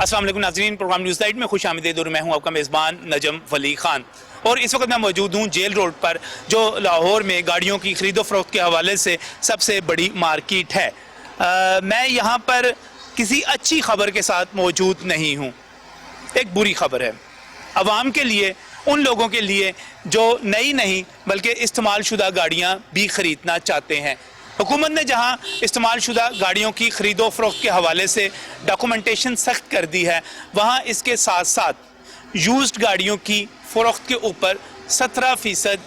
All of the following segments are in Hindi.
अस्सलाम वालेकुम नाज़रीन, प्रोग्राम न्यूज़ लाइट में खुश आमदीद और मैं हूं आपका मेज़बान नजम वली खान। और इस वक्त मैं मौजूद हूं जेल रोड पर, जो लाहौर में गाड़ियों की ख़रीदो फरोख्त के हवाले से सबसे बड़ी मार्केट है। मैं यहां पर किसी अच्छी खबर के साथ मौजूद नहीं हूं। एक बुरी खबर है अवाम के लिए, उन लोगों के लिए जो नई नहीं बल्कि इस्तेमाल शुदा गाड़ियाँ भी ख़रीदना चाहते हैं। हुकूमत ने जहां इस्तेमाल शुदा गाड़ियों की ख़रीदो फरोख्त के हवाले से डॉक्यूमेंटेशन सख्त कर दी है, वहां इसके साथ साथ यूज्ड गाड़ियों की फ़रोख्त के ऊपर 17%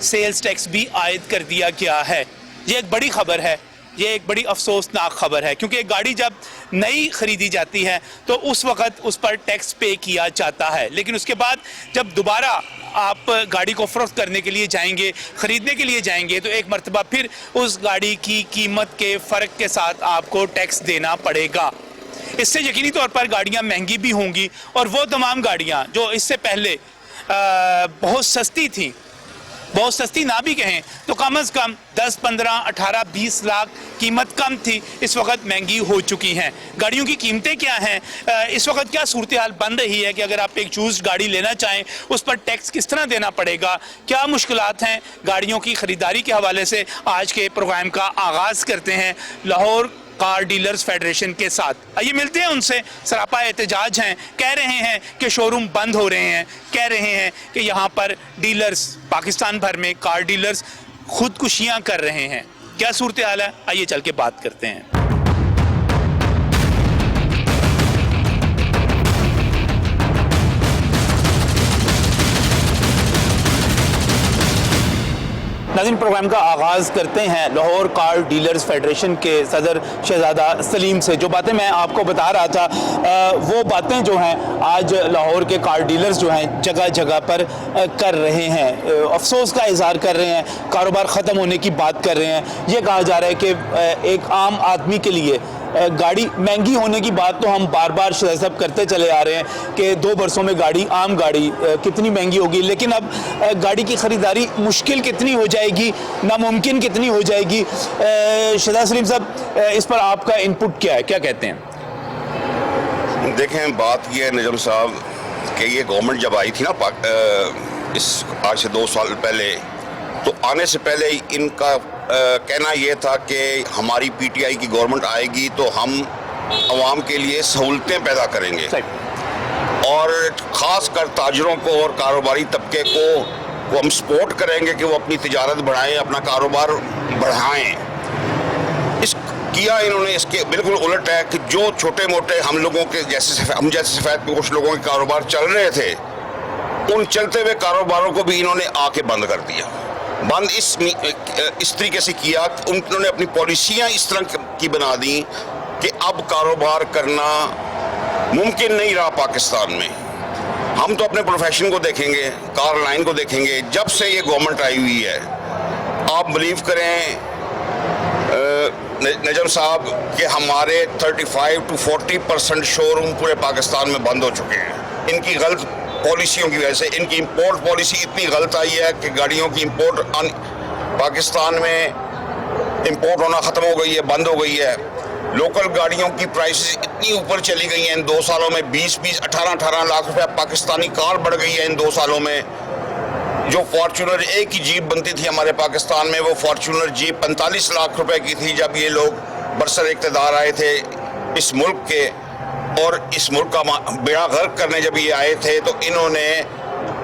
सेल्स टैक्स भी आयद कर दिया गया है। ये एक बड़ी खबर है, ये एक बड़ी अफसोसनाक खबर है, क्योंकि एक गाड़ी जब नई ख़रीदी जाती है तो उस वक़्त उस पर टैक्स पे किया जाता है, लेकिन उसके बाद जब दोबारा आप गाड़ी को फ़रोख्त करने के लिए जाएंगे, ख़रीदने के लिए जाएंगे, तो एक मरतबा फिर उस गाड़ी की कीमत के फ़र्क के साथ आपको टैक्स देना पड़ेगा। इससे यकीनी तौर पर गाड़ियाँ महंगी भी होंगी, और वो तमाम गाड़ियाँ जो इससे पहले बहुत सस्ती थी, बहुत सस्ती ना भी कहें तो कम अज़ कम 10, 15, 18, 20 लाख कीमत कम थी, इस वक्त महंगी हो चुकी हैं। गाड़ियों की कीमतें क्या हैं, इस वक्त क्या सूरत हाल बन रही है कि अगर आप एक यूज्ड गाड़ी लेना चाहें उस पर टैक्स किस तरह देना पड़ेगा, क्या मुश्किलात हैं गाड़ियों की ख़रीदारी के हवाले से, आज के प्रोग्राम का आगाज़ करते हैं लाहौर कार डीलर्स फेडरेशन के साथ। आइए मिलते हैं उनसे। सरापा एहतजाज हैं, कह रहे हैं कि शोरूम बंद हो रहे हैं, कह रहे हैं कि यहाँ पर डीलर्स, पाकिस्तान भर में कार डीलर्स खुदकुशियाँ कर रहे हैं। क्या सूरत हाल है, आइए चल के बात करते हैं। नाज़रीन, प्रोग्राम का आगाज़ करते हैं लाहौर कार डीलर्स फेडरेशन के सदर शहजादा सलीम से। जो बातें मैं आपको बता रहा था, वो बातें जो हैं आज लाहौर के कार डीलर्स जो हैं जगह जगह पर कर रहे हैं, अफसोस का इजहार कर रहे हैं, कारोबार ख़त्म होने की बात कर रहे हैं। ये कहा जा रहा है कि एक आम आदमी के लिए गाड़ी महंगी होने की बात तो हम बार बार सब करते चले आ रहे हैं कि 2 बरसों में गाड़ी, आम गाड़ी कितनी महंगी होगी, लेकिन अब गाड़ी की ख़रीदारी मुश्किल कितनी हो जाएगी, नामुमकिन कितनी हो जाएगी। शहजादा सलीम साहब, इस पर आपका इनपुट क्या है, क्या कहते हैं? देखें, बात यह है नजम साहब कि ये गवर्नमेंट जब आई थी ना इस आज से 2 साल पहले, तो आने से पहले इनका कहना यह था कि हमारी पीटीआई की गवर्नमेंट आएगी तो हम आवाम के लिए सहूलतें पैदा करेंगे, और ख़ास कर ताजरों को और कारोबारी तबके को हम सपोर्ट करेंगे कि वो अपनी तिजारत बढ़ाएं, अपना कारोबार बढ़ाएं। इन्होंने इसके बिल्कुल उलट है कि जो छोटे मोटे हम लोगों के जैसे हम जैसे सफ़ेद पे कुछ लोगों के कारोबार चल रहे थे, उन चलते हुए कारोबारों को भी इन्होंने आके बंद कर दिया। बंद इस तरीके से किया, उन्होंने अपनी पॉलिसियां इस तरह की बना दी कि अब कारोबार करना मुमकिन नहीं रहा पाकिस्तान में। हम तो अपने प्रोफेशन को देखेंगे, कार लाइन को देखेंगे, जब से ये गवर्नमेंट आई हुई है, आप बिलीव करें नजम साहब कि हमारे 35 to 40% शोरूम पूरे पाकिस्तान में बंद हो चुके हैं इनकी गलत पॉलिसियों की वजह से। इनकी इंपोर्ट पॉलिसी इतनी गलत आई है कि गाड़ियों की इंपोर्ट पाकिस्तान में इंपोर्ट होना ख़त्म हो गई है, बंद हो गई है। लोकल गाड़ियों की प्राइसेस इतनी ऊपर चली गई हैं इन 2 सालों में, 20-20, 18-18 लाख रुपया पाकिस्तानी कार बढ़ गई है इन 2 सालों में। जो फॉर्चूनर एक ही जीप बनती थी हमारे पाकिस्तान में, वो फॉर्चूनर जीप 45 लाख रुपए की थी जब ये लोग बरसर इक़्तिदार आए थे इस मुल्क के, और इस मुल्क का बेड़ा गर्क करने जब ये आए थे तो इन्होंने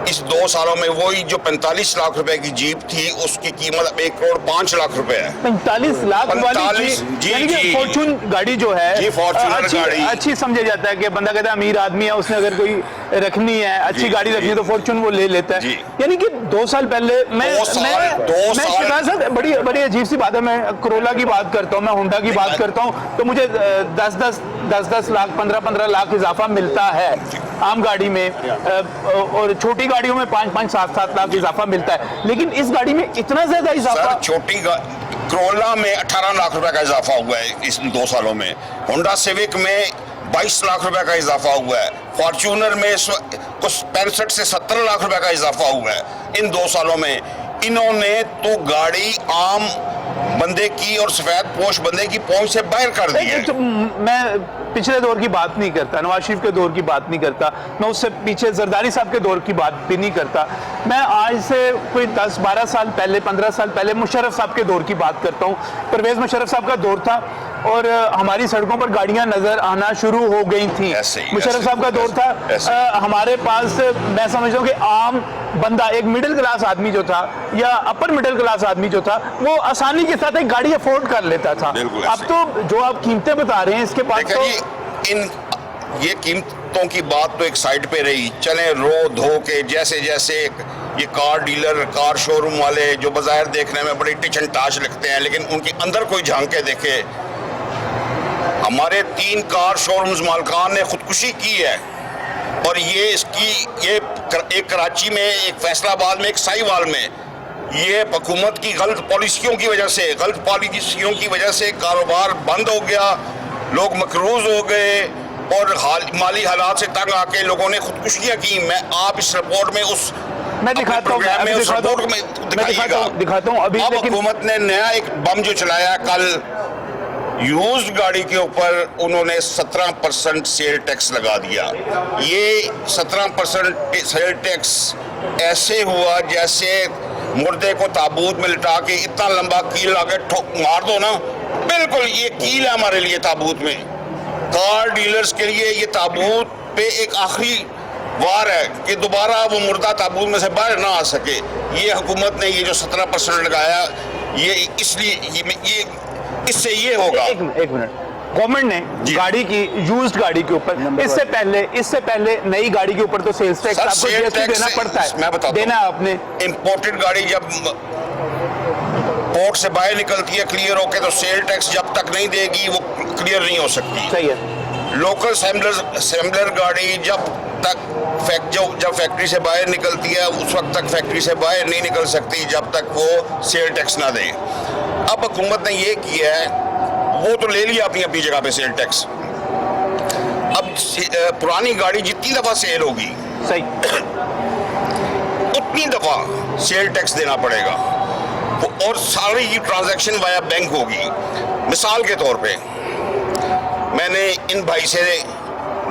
इस 2 सालों में वही जो 45 लाख रुपए की जीप थी उसकी कीमत 1 करोड़ 5 लाख रुपए है। 45 लाख वाली जी फॉर्चून गाड़ी जो है, जी फॉर्चूनर गाड़ी अच्छी समझा जाता है कि बंदा कहता है अमीर आदमी है, उसने अगर कोई रखनी है, अच्छी गाड़ी रखनी है तो फॉर्चून वो ले लेता है। यानी कि 2 साल पहले मैं बड़ी अजीब सी बात है, मैं कोरोला की बात करता हूँ, मैं होंडा की बात करता हूँ, तो मुझे 10 लाख 15 लाख इजाफा मिलता है आम गाड़ी में, और छोटी गाड़ियों में 5 7 लाख इजाफा मिलता है, लेकिन इस गाड़ी में इतना ज्यादा इजाफा। छोटी कोरोला में 18 लाख रुपए का इजाफा हुआ है इस 2 सालों में, होंडा सिविक में 22 लाख रुपए का इजाफा हुआ है, फॉर्च्यूनर में कुछ 65 से 70 लाख रुपए का इजाफा हुआ है इन 2 सालों में। इन्होंने तो गाड़ी आम बंदे की और सफेद पोश बंदे की पहुंच से बाहर कर दी है। तो मैं पिछले दौर की बात नहीं करता, नवाज शरीफ के दौर की बात नहीं करता, मैं उससे पीछे जरदारी साहब के दौर की बात भी नहीं करता। मैं आज से कोई 10-12 साल पहले, 15 साल पहले मुशर्रफ साहब के दौर की बात करता हूँ। परवेज मुशर्रफ साहब का दौर था और हमारी सड़कों पर गाड़ियां नजर आना शुरू हो गई थी। मुशर्रफ साहब का दौर था, हमारे पास मैं समझता हूँ कि आम बंदा, एक मिडिल क्लास आदमी जो था या अपर मिडिल क्लास आदमी जो था, वो आसानी के साथ एक गाड़ी अफोर्ड कर लेता था। अब तो जो आप कीमतें बता रहे हैं इसके पास तो ये कीमतों की बात तो एक साइड पे रही, चले रो धो के जैसे जैसे ये कार डीलर, कार शोरूम वाले जो बाजार देखने में बड़ी टिच एंड टाच लगते हैं, लेकिन उनके अंदर कोई झांक के देखे। हमारे 3 कार शोरूम्स मालकान ने खुदकुशी की है और ये एक कराची में, एक फैसलाबाद में, एक साहिवाल में, ये हुकूमत की गलत पॉलिसियों की वजह से कारोबार बंद हो गया, लोग मकरूज हो गए और माली हालात से तंग आके लोगों ने खुदकुशियां की। मैं आप इस रिपोर्ट में मैं दिखाता हूं अभी। अब हुकूमत ने नया एक बम जो चलाया कल, यूज्ड गाड़ी के ऊपर उन्होंने 17% सेल टैक्स लगा दिया। ये 17% सेल टैक्स ऐसे हुआ जैसे मुर्दे को ताबूत में लिटा के इतना लंबा कील आके मार दो ना, बिल्कुल ये कील है हमारे लिए ताबूत में। कार डीलर्स के लिए ये ताबूत पे एक आखिरी वार है कि दोबारा वो मुर्दा ताबूत में से बाहर ना आ सके। ये हुकूमत ने ये जो 17% लगाया, ये इसलिए इससे ये होगा। एक मिनट, गवर्नमेंट ने गाड़ी की, यूज्ड गाड़ी के ऊपर, इससे पहले नई गाड़ी के ऊपर तो सेल्स टैक्स आपको जीएसटी देना पड़ता है। मैं बताता देना आपने। इंपोर्टेड गाड़ी जब पोर्ट से बाहर निकलती है क्लियर होके, तो सेल टैक्स जब तक नहीं देगी वो क्लियर नहीं हो सकती। सही है। लोकल असेंबलर गाड़ी जब फैक्ट्री से बाहर निकलती है, उस वक्त तक फैक्ट्री से बाहर नहीं निकल सकती जब तक वो सेल टैक्स ना दे। अब हुकूमत ने ये किया है, वो तो ले लिया अपनी जगह पे सेल टैक्स। अब पुरानी गाड़ी जितनी दफा सेल होगी, सही, उतनी दफा सेल टैक्स देना पड़ेगा और सारी ये ट्रांजैक्शन वाया बैंक होगी। मिसाल के तौर पे मैंने इन भाई से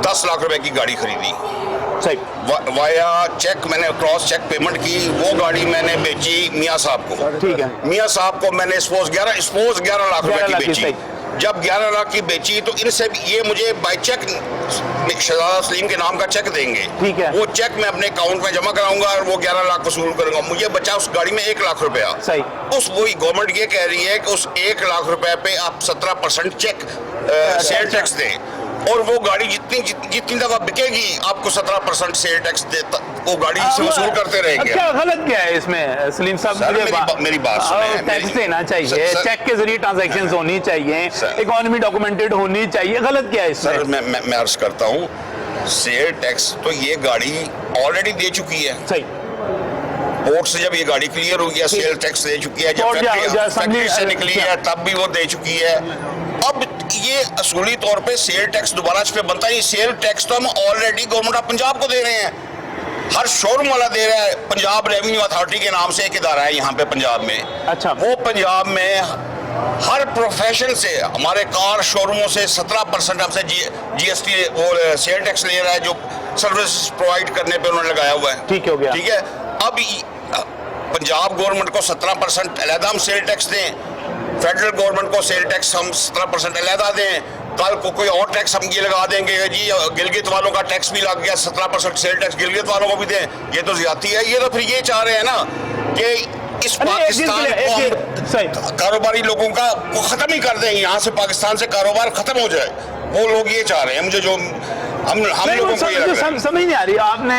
10 लाख रुपए की गाड़ी खरीदी, वाया चेक, मैंने क्रॉस चेक पेमेंट की। वो गाड़ी मैंने बेची मियाँ साहब को। ठीक है। मियाँ साहब को मैंने स्पोज 11 लाख रुपए की बेची। जब 11 लाख की बेची तो इनसे ये मुझे बाई चेक शहजादा सलीम के नाम का चेक देंगे। ठीक है। वो चेक मैं अपने अकाउंट में जमा कराऊंगा और वो 11 लाख वसूल करूंगा। मुझे बचा उस गाड़ी में 1 लाख रुपया। सही। वही गवर्नमेंट ये कह रही है कि उस 1 लाख रुपए पे आप 17% चेक सेल टैक्स दें और वो गाड़ी जितनी दफा बिकेगी आपको 17% सेल टैक्स वो गाड़ी से वसूल करते रहेंगे। क्या गलत क्या है इसमें सलीम साहब? मेरी बात सुनिए। टैक्स देना चाहिए, चेक के जरिए ट्रांजैक्शन होनी चाहिए, इकोनॉमी डॉक्यूमेंटेड होनी चाहिए, गलत क्या है इसमें? सर मैं अर्ज करता हूँ, सेल टैक्स तो ये गाड़ी ऑलरेडी दे चुकी है। सही। पोर्ट से जब ये गाड़ी क्लियर हो गया, सेल टैक्स दे चुकी है। जब फैक्ट्री से निकली है तब भी वो दे चुकी है। अब ये असूली तौर पे सेल टैक्स दोबारा इस पे बनता है। सेल टैक्स तो हम ऑलरेडी गवर्नमेंट ऑफ पंजाब को दे रहे हैं, हर शोरूम वाला दे रहा है। पंजाब रेवेन्यू अथॉरिटी के नाम से एक इदारा है यहाँ पे पंजाब में। अच्छा। वो पंजाब में हर प्रोफेशन से हमारे कार शोरूमों से 17% हमसे जीएसटी वो सेल टैक्स ले रहा है, जो सर्विस प्रोवाइड करने पे उन्होंने लगाया हुआ है। ठीक हो गया। ठीक है। अब पंजाब गवर्नमेंट को 17% अलहदा हम सेल टैक्स दें, फेडरल गवर्नमेंट को सेल टैक्स हम 17% अलहदा दें, कल को कोई और टैक्स हम ये लगा देंगे जी, गिलगित वालों का टैक्स भी लग गया, 17% सेल टैक्स गिलगित वालों को भी दें, ये तो ज्यादती है। ये तो फिर ये चाह रहे हैं ना कि इस पाकिस्तान को कारोबारी लोगों का वो खत्म ही कर देंगे, यहाँ से पाकिस्तान से कारोबार खत्म हो जाए, वो लोग ये चाह रहे हैं। मुझे जो हम लोगों को ये समझ नहीं आ रही। आपने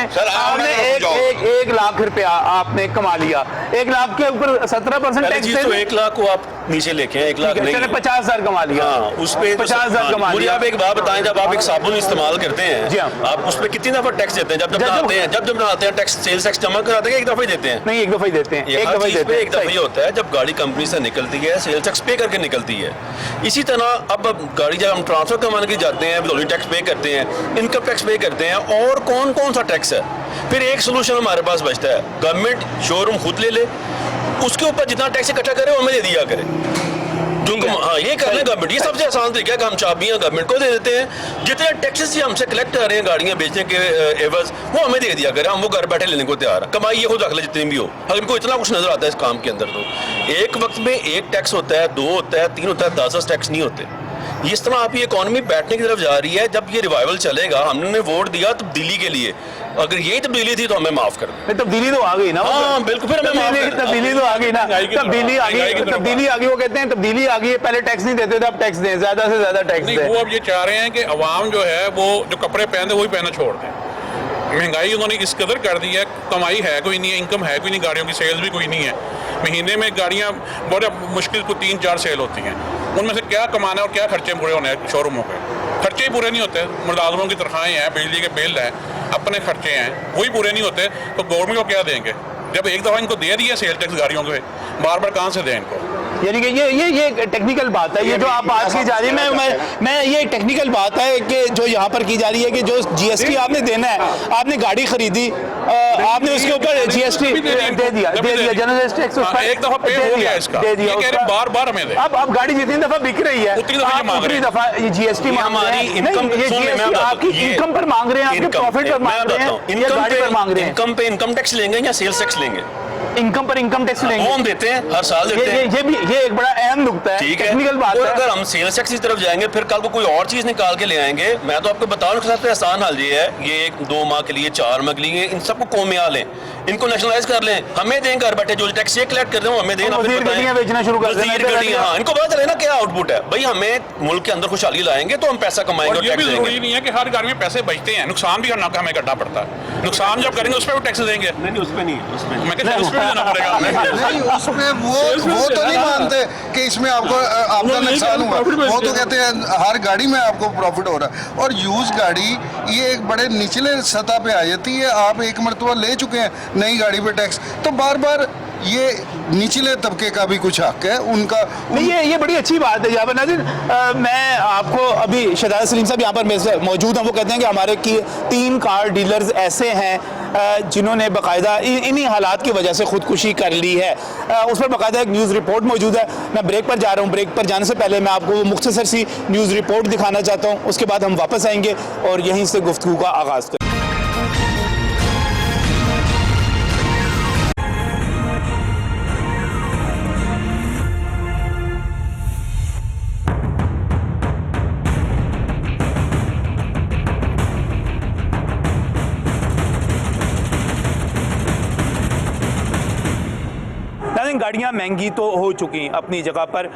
1 लाख रुपया आपने कमा लिया, 1 लाख के ऊपर 17% टैक्स। तो 1 लाख को आप नीचे लेके 1 लाख नहीं, 50,000 कमा लिया। उस पे 50,000 कमा लिया। आप एक बात बताएं, जब आप एक साबुन इस्तेमाल करते हैं, जी आप उस पे कितनी दफा टैक्स देते हैं? जब नहाते हैं टैक्स, सेल्स टैक्स जमा कराते हैं, एक दफा ही देते हैं? नहीं, एक दफा ही देते हैं। एक दफा ही होता है जब गाड़ी कंपनी से निकलती है, सेल्स टैक्स पे करके निकलती है। इसी तरह अब गाड़ी जब हम ट्रांसफर करवाने के जाते हैं, विथहोल्डिंग टैक्स पे करते हैं, इनकम टैक्स पे करते हैं, और कौन कौन सा टैक्स है। फिर एक सोल्यूशन हमारे पास बचता है, गवर्नमेंट शोरूम खुद ले ले, उसके ऊपर जितना टैक्स इकट्ठा करे वो हमें दे दिया करे। जो हाँ ये कर लें गवर्नमेंट, ये सबसे आसान तरीका है कि हम चाबियां गवर्नमेंट को दे देते हैं, जितने टैक्सेस हमसे कलेक्ट कर रहे हैं गाड़ियां बेचने के एवज वो हमें दे दिया करें, हम वो घर बैठे लेने को तैयार है, कमाई ये खुद रख ले जितनी भी हो। अगर इनको इतना कुछ नजर आता है इस काम के अंदर, तो एक वक्त में एक टैक्स होता है, 2 होता है, 3 होता है, 10 टैक्स नहीं होते। इस तरह आप ये इकॉनमी बैठने की तरफ जा रही है। जब ये रिवाइवल चलेगा, हमने वोट दिया तब्दीली के लिए, अगर यही तब्दीली थी तो हमें माफ कर दें। तब्दीली तो आ गई ना, हाँ बिल्कुल, फिर हमें माफ कर दें। तब्दीली तो आ गई ना, तब्दीली आ गई। वो कहते हैं तब्दीली आ गई है, पहले टैक्स नहीं देते थे, अब टैक्स दें, ज्यादा से ज्यादा टैक्स दें। वो अब ये चाह रहे हैं कि अवाम जो है वो जो कपड़े पहनते वही पहनना छोड़ दें। महंगाई उन्होंने इस कदर कर दी है, कमाई है कोई नहीं है, इनकम है कोई नहीं, गाड़ियों की सेल्स भी कोई नहीं है। महीने में गाड़ियाँ बड़े मुश्किल को 3-4 सेल होती हैं, उनमें से क्या कमाना है और क्या खर्चे पूरे होने हैं शोरूमों पे। खर्चे ही पूरे नहीं होते, मुलाजमों की तनख्वाहें हैं, बिजली के बिल हैं, अपने खर्चे हैं, वही पूरे नहीं होते, तो गवर्नमेंट को क्या देंगे? जब एक दफ़ा इनको दे दिया सेल टैक्स गाड़ियों के, बार बार कहाँ से दें इनको? यानी कि ये टेक्निकल बात है, ये जो आप बात की जा रही है, मैं ये टेक्निकल बात है कि जो यहाँ पर की जा रही है कि जो जीएसटी आपने देना है, आपने गाड़ी खरीदी, आपने उसके ऊपर जीएसटी दे दिया, जनरल टैक्स एक दफा पे हो गया इसका, दे दिया, बार बार हमें दे। अब गाड़ी जितनी दफा बिक रही है उतनी दफा ये जीएसटी मांग रहे हैं, ये जीएसटी आपकी इनकम पर मांग रहे हैं, आपके प्रॉफिट पर मांग रहे हैं, या गाड़ी पर मांग रहे हैं? इनकम पे इनकम टैक्स लेंगे या सेल्स टैक्स लेंगे? इनकम पर इनकम टैक्स लेंगे, हम देते हैं, हर साल देते हैं। ये एक बड़ा अहम नुकता है, ठीक है, टेक्निकल बात और है। अगर हम सेल्स टैक्स की तरफ जाएंगे, फिर कल को कोई और चीज निकाल के ले आएंगे। मैं तो आपको बताऊं कि सबसे आसान हल ये है, ये 1-2 माह के लिए, 4 माह के लिए, इन सबको कौमिया लें, इनको नेशनलाइज कर लें, हमें दें घर बैठे, जो टैक्स ये कलेक्ट कर रहे हो हमें दें, गाड़ियां बेचना शुरू कर दें। हाँ, इनको पता चले ना क्या आउटपुट है भाई, हमें मुल्क के अंदर खुशहाली लाएंगे तो हम पैसा कमाएंगे और ये भी टैक्स जरूरी देंगे। नहीं है कि हर गाड़ी में पैसे बचते हैं, नुकसान भी हमें करना पड़ता है। नुकसान जब करेंगे उस पर भी टैक्स देंगे। नहीं उस पर नहीं, उस पर मैं कहता हूं उस पर भी देना पड़ेगा। नहीं उसमें वो तो नहीं मानते कि इसमें आपका नुकसान हुआ, वो तो कहते हैं हर गाड़ी में आपको प्रॉफिट हो रहा है। और यूज गाड़ी ये एक बड़े निचले सतह पे आ जाती है, आप एक मरतबा ले चुके हैं नई गाड़ी पे टैक्स, तो बार बार ये निचले तबके का भी कुछ हक है उनका। नहीं ये बड़ी अच्छी बात है। यहाँ पर नाज़रीन, मैं आपको अभी शहजाद सलीम साहब यहाँ पर मौजूद हैं, वो कहते हैं कि हमारे 3 कार डीलर्स ऐसे हैं जिन्होंने बाकायदा इन्हीं हालात की वजह से खुदकुशी कर ली है। उस पर बाकायदा एक न्यूज़ रिपोर्ट मौजूद है। मैं ब्रेक पर जा रहा हूँ, ब्रेक पर जाने से पहले मैं आपको वो मुख्तसर सी न्यूज़ रिपोर्ट दिखाना चाहता हूँ, उसके बाद हम वापस आएंगे और यहीं से गुफ्तगू का आगाज़ करेंगे। गाड़ियाँ महंगी तो हो चुकी अपनी जगह पर,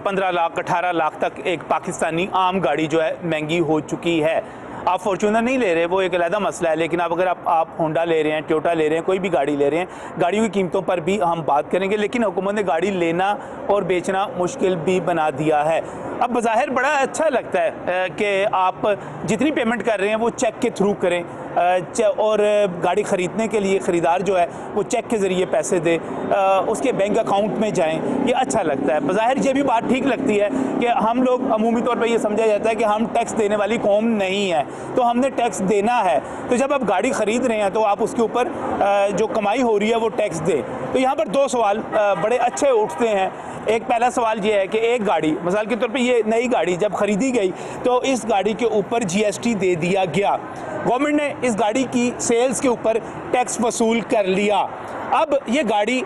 15 लाख 18 लाख तक एक पाकिस्तानी आम गाड़ी जो है महंगी हो चुकी है। आप फॉर्च्यूनर नहीं ले रहे, वो एक अलग मसला है, लेकिन अगर आप होंडा ले रहे हैं, टोयोटा ले रहे हैं, कोई भी गाड़ी ले रहे हैं, गाड़ियों की कीमतों पर भी हम बात करेंगे। लेकिन हुकूमत ने गाड़ी लेना और बेचना मुश्किल भी बना दिया है। अब बज़ाहिर बड़ा अच्छा लगता है कि आप जितनी पेमेंट कर रहे हैं वो चेक के थ्रू करें, और गाड़ी ख़रीदने के लिए ख़रीदार जो है वो चेक के ज़रिए पैसे दे, उसके बैंक अकाउंट में जाएं, ये अच्छा लगता है। बज़ाहिर ये भी बात ठीक लगती है कि हम लोग अमूमी तौर पर ये समझा जाता है कि हम टैक्स देने वाली कौम नहीं है, तो हमने टैक्स देना है। तो जब आप गाड़ी ख़रीद रहे हैं तो आप उसके ऊपर जो कमाई हो रही है वो टैक्स दें। तो यहाँ पर 2 सवाल बड़े अच्छे उठते हैं। एक पहला सवाल ये है कि एक गाड़ी, मिसाल के तौर पे ये नई गाड़ी जब ख़रीदी गई तो इस गाड़ी के ऊपर जीएसटी दे दिया गया, गवर्नमेंट ने इस गाड़ी की सेल्स के ऊपर टैक्स वसूल कर लिया। अब ये गाड़ी